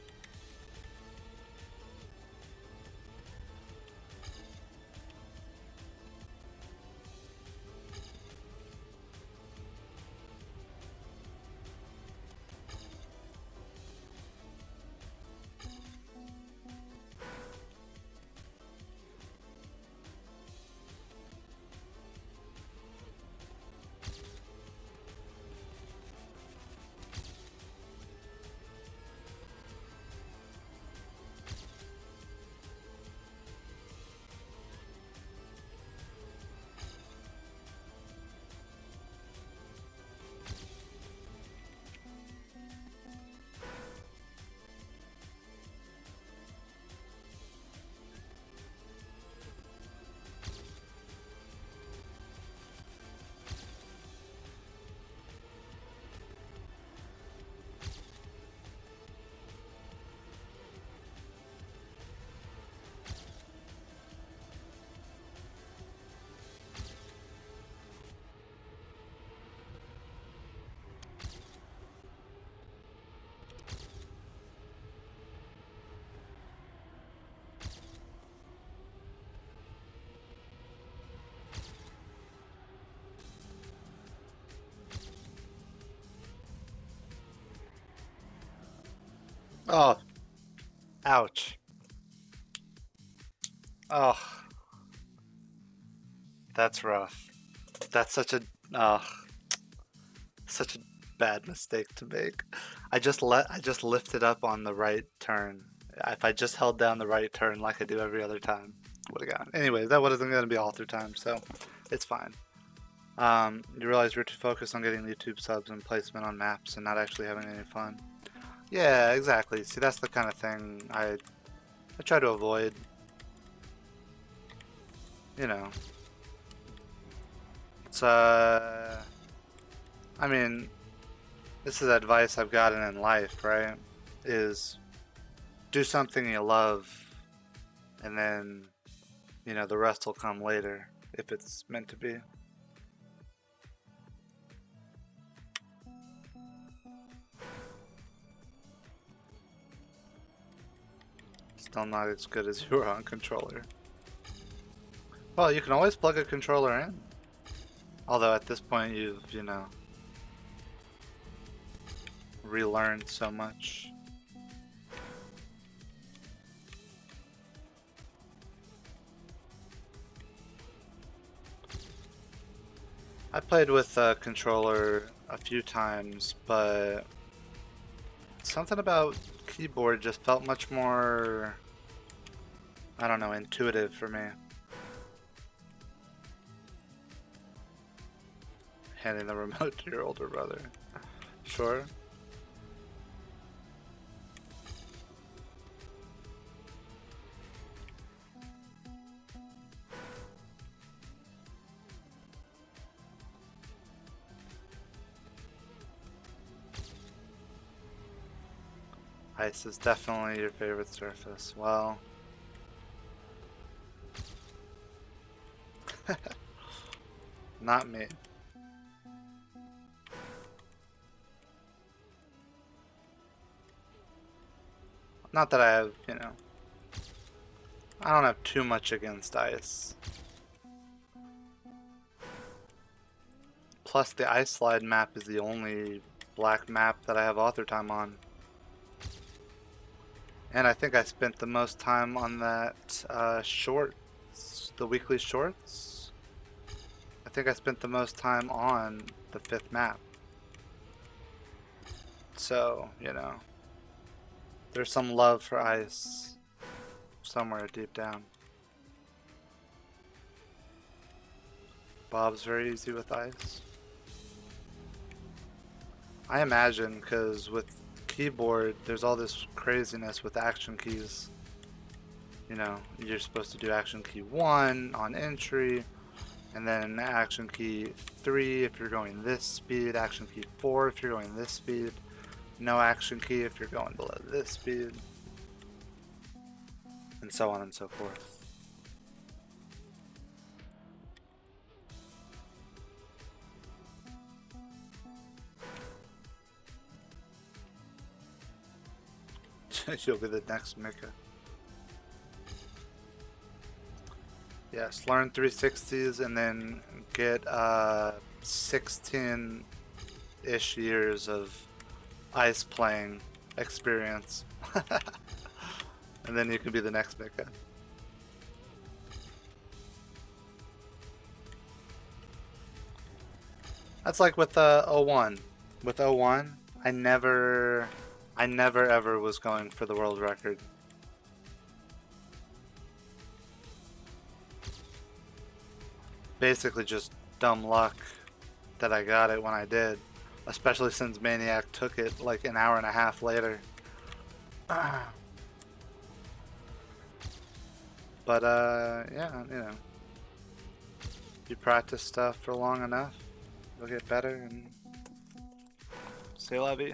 S1: Oh, ouch. Oh, that's rough. That's oh, such a bad mistake to make. I just lifted up on the right turn. If I just held down the right turn like I do every other time, would have gone. Anyways, that wasn't going to be all through time, so it's fine. You realize you're too focused on getting YouTube subs and placement on maps and not actually having any fun. Yeah, exactly. See, that's the kind of thing I try to avoid. You know, it's I mean, this is advice I've gotten in life, right? Is do something you love, and then, you know, the rest will come later if it's meant to be. Still not as good as you were on controller. Well, you can always plug a controller in. Although at this point you've, you know, relearned so much. I played with a controller a few times, but something about keyboard just felt much more, I don't know, intuitive for me. Handing the remote to your older brother. Sure. Ice is definitely your favorite surface. Well, not me. Not that I have, you know, I don't have too much against ice. Plus, the Ice Slide map is the only black map that I have author time on. And I think I spent the most time on that shorts, the weekly shorts. I think I spent the most time on the 5th map. So, you know, there's some love for ice somewhere deep down. Bob's very easy with ice. I imagine because with keyboard, there's all this craziness with action keys. You know, you're supposed to do action key 1 on entry, and then action key 3 if you're going this speed, action key 4 if you're going this speed, no action key if you're going below this speed, and so on and so forth. You'll be the next Mika. Yes, learn 360s and then get 16-ish years of ice playing experience. And then you can be the next Mika. That's like with 01. With 01, I never ever was going for the world record. Basically just dumb luck that I got it when I did. Especially since Maniac took it like an hour and a half later. But yeah, you know. You practice stuff for long enough, you'll get better and c'est la vie.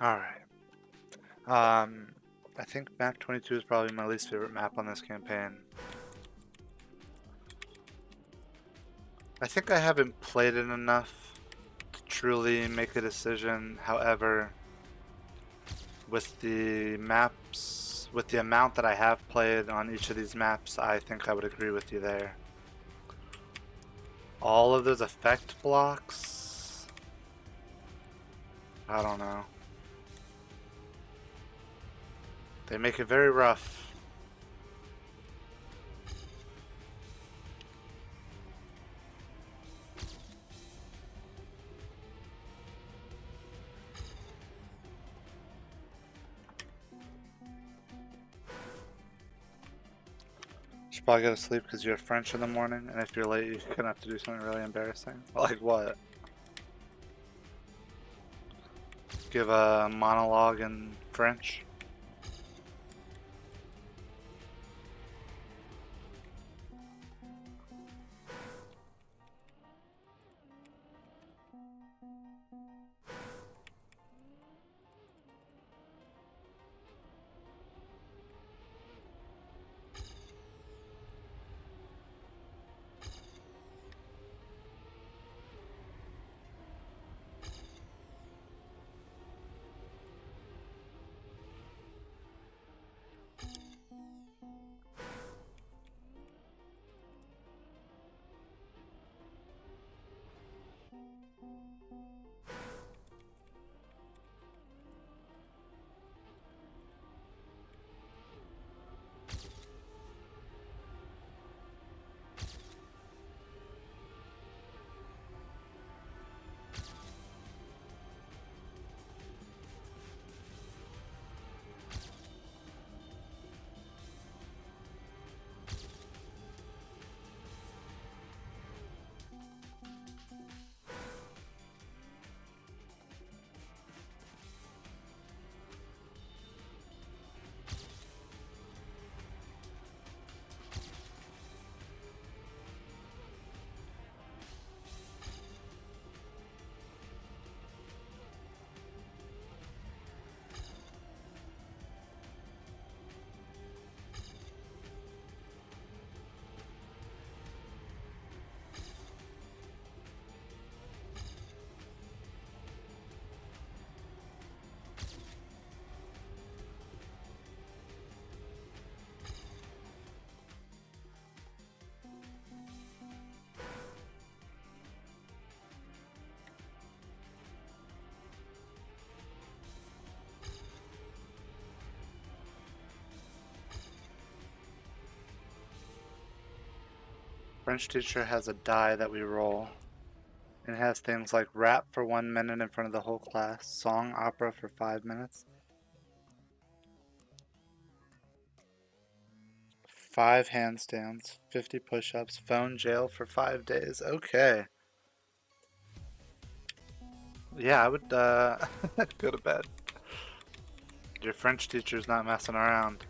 S1: Alright. I think map 22 is probably my least favorite map on this campaign. I think I haven't played it enough to truly make a decision. However, with the maps, with the amount that I have played on each of these maps, I think I would agree with you there. All of those effect blocks, I don't know. They make it very rough. Should probably go to sleep because you have French in the morning, and if you're late, you're gonna have to do something really embarrassing. Like what? Give a monologue in French? French teacher has a die that we roll. It has things like rap for 1 minute in front of the whole class, song opera for 5 minutes, 5 handstands, 50 push-ups, phone jail for 5 days. Okay. Yeah, I would go to bed. Your French teacher's not messing around.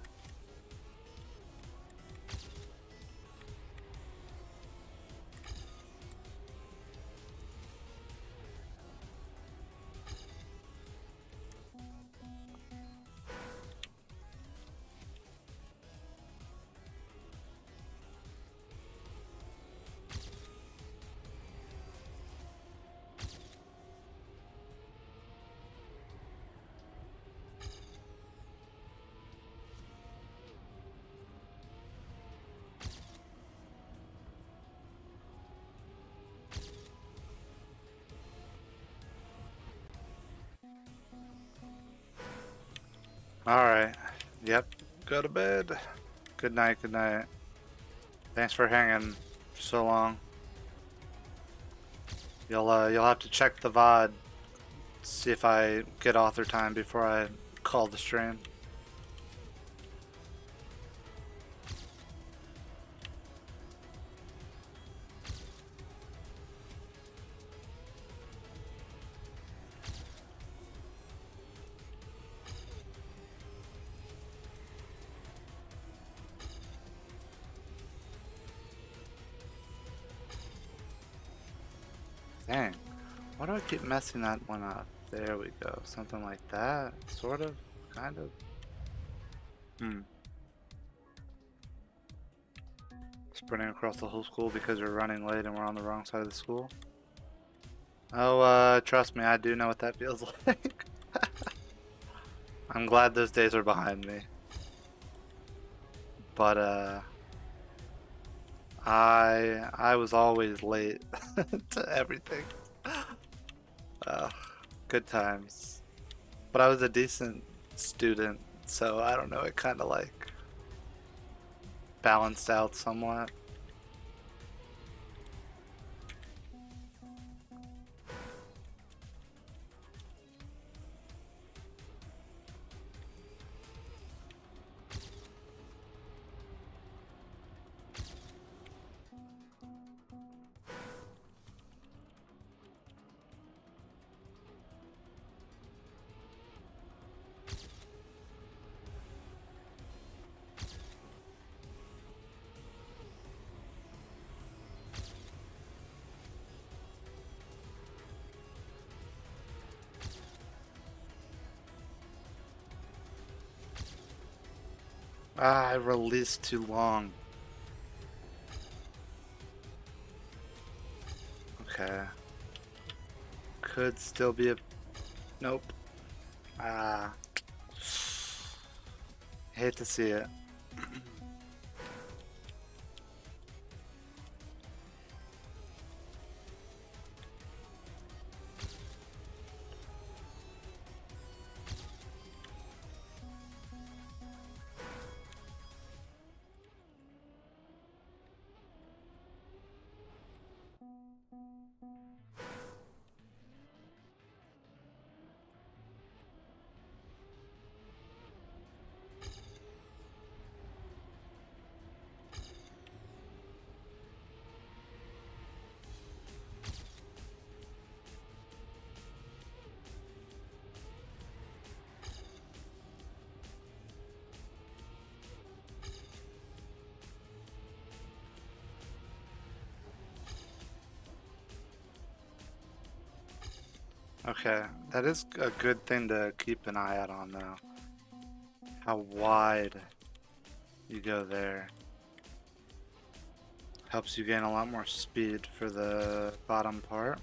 S1: Alright. Yep. Go to bed. Good night, good night. Thanks for hanging for so long. You'll have to check the VOD, see if I get author time before I call the stream. Dang. Why do I keep messing that one up? There we go. Something like that. Sort of. Kind of. Sprinting across the whole school because we're running late and we're on the wrong side of the school. Oh, trust me, I do know what that feels like. I'm glad those days are behind me. But, I was always late to everything. Good times. But I was a decent student, so I don't know, it kind of like balanced out somewhat. Ah, I released too long. Okay. Could still be a... Nope. Ah. Hate to see it. Okay, that is a good thing to keep an eye out on though. How wide you go there. Helps you gain a lot more speed for the bottom part.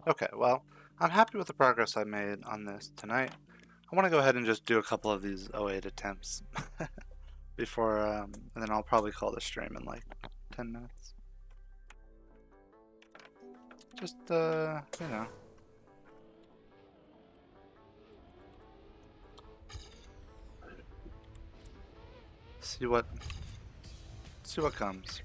S1: Okay, well, I'm happy with the progress I made on this tonight. I want to go ahead and just do a couple of these 08 attempts before, and then I'll probably call the stream in like 10 minutes. Just, you know. See what comes.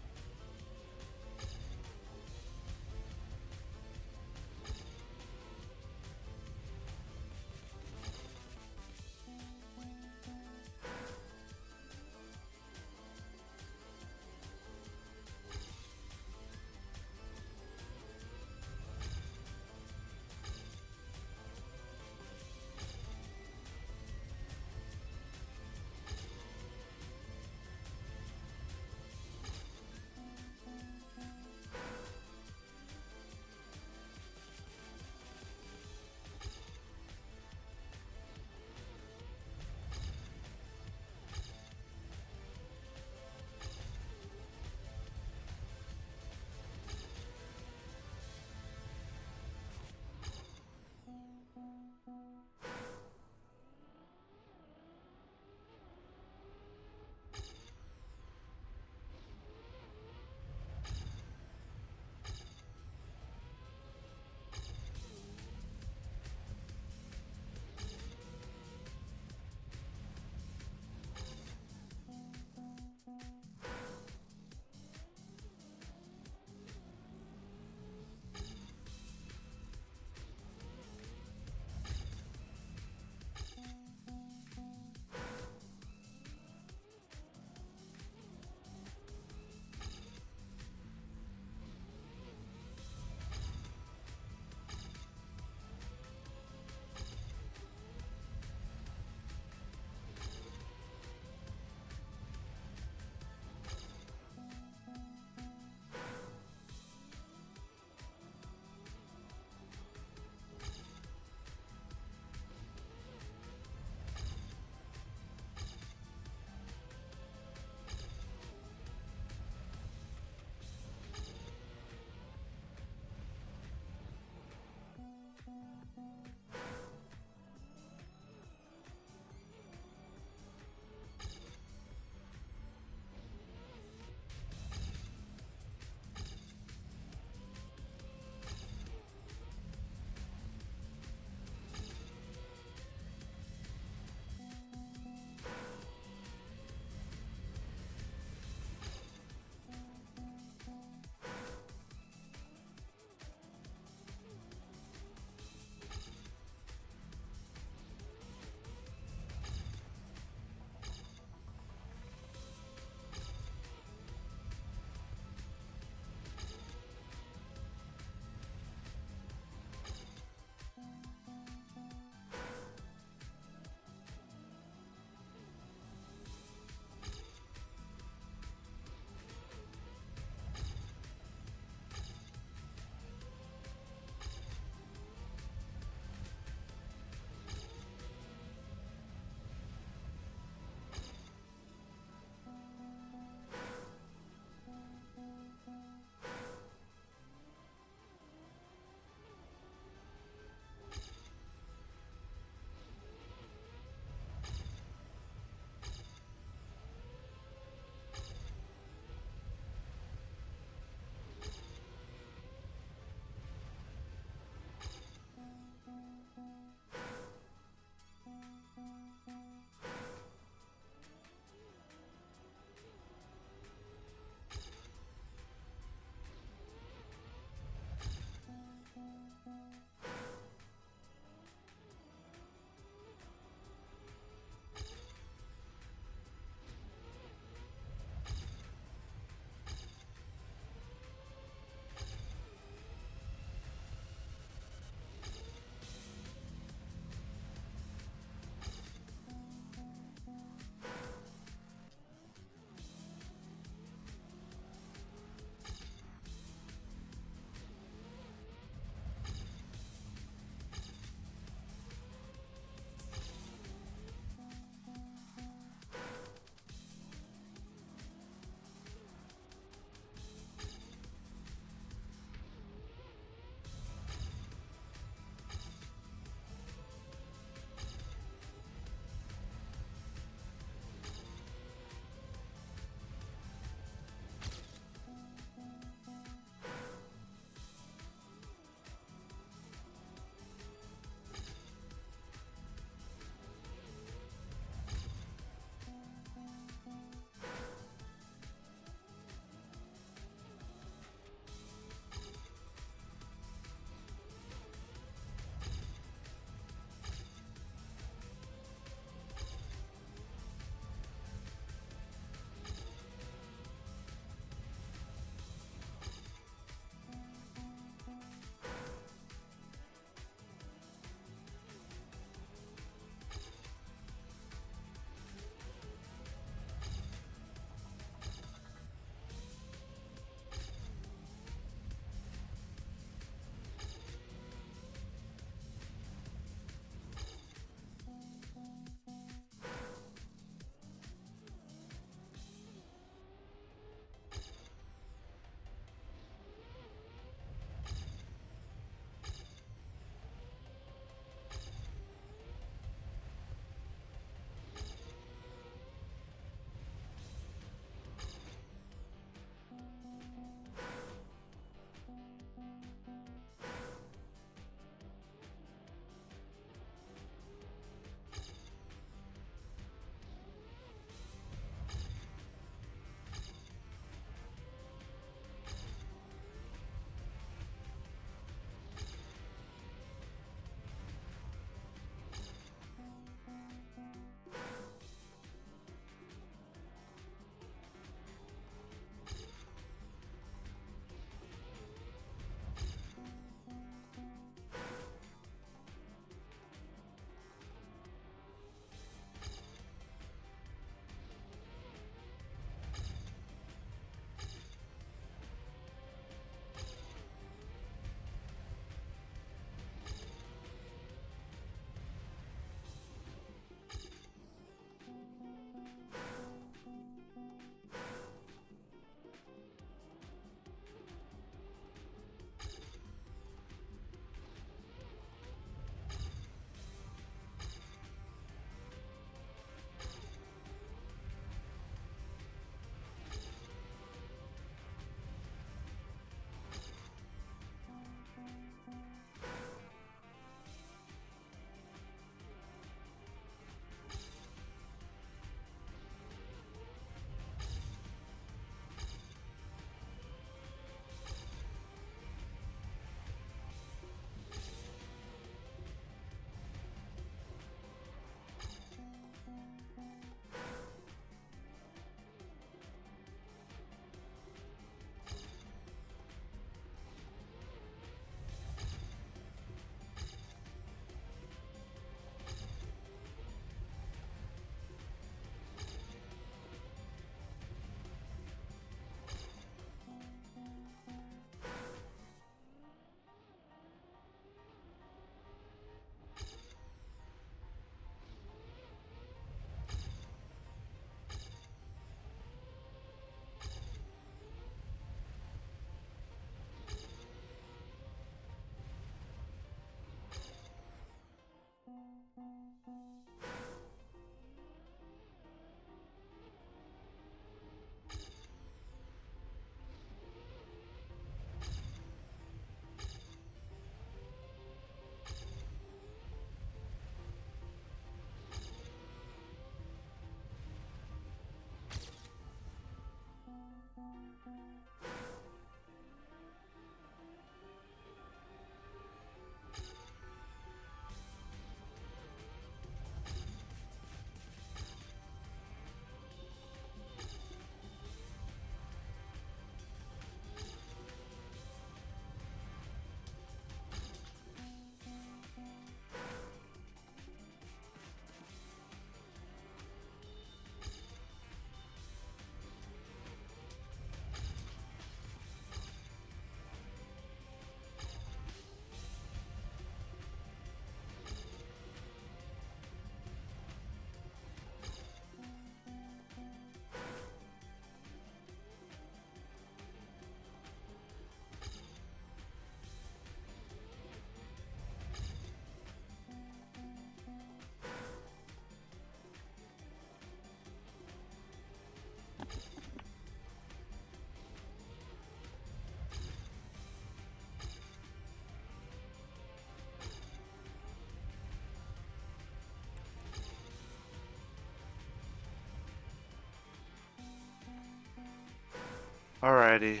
S1: Alrighty,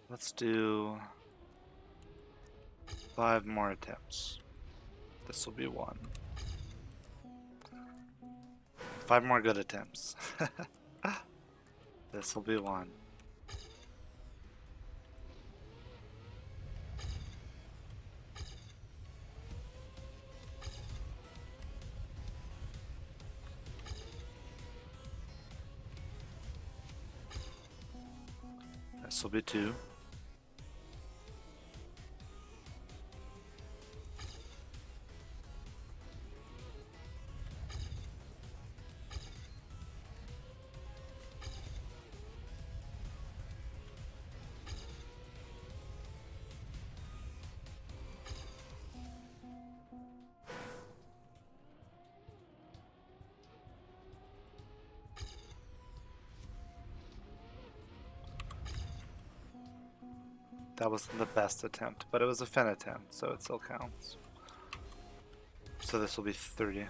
S1: let's do 5 more attempts. This will be 1. 5 more good attempts. This will be 1. This will be 2. That wasn't the best attempt, but it was a fin attempt, so it still counts. So this will be 3.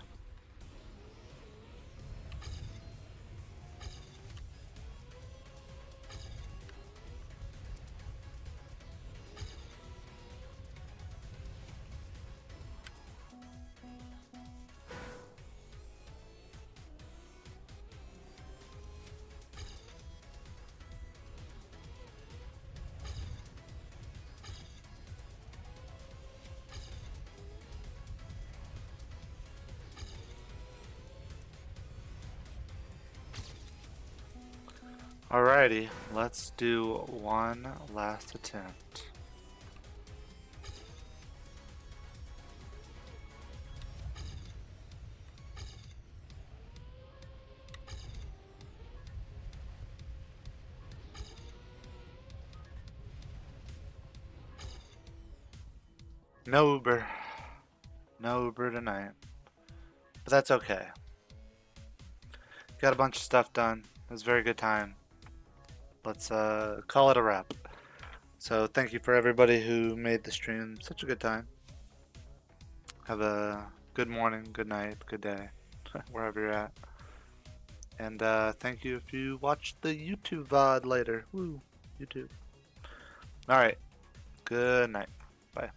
S1: Alrighty, let's do 1 last attempt. No Uber. No Uber tonight. But that's okay. Got a bunch of stuff done. It was a very good time. Let's call it a wrap. So thank you for everybody who made the stream such a good time. Have a good morning, good night, good day, wherever you're at. And thank you if you watch the YouTube VOD later. Woo, YouTube. Alright, good night. Bye.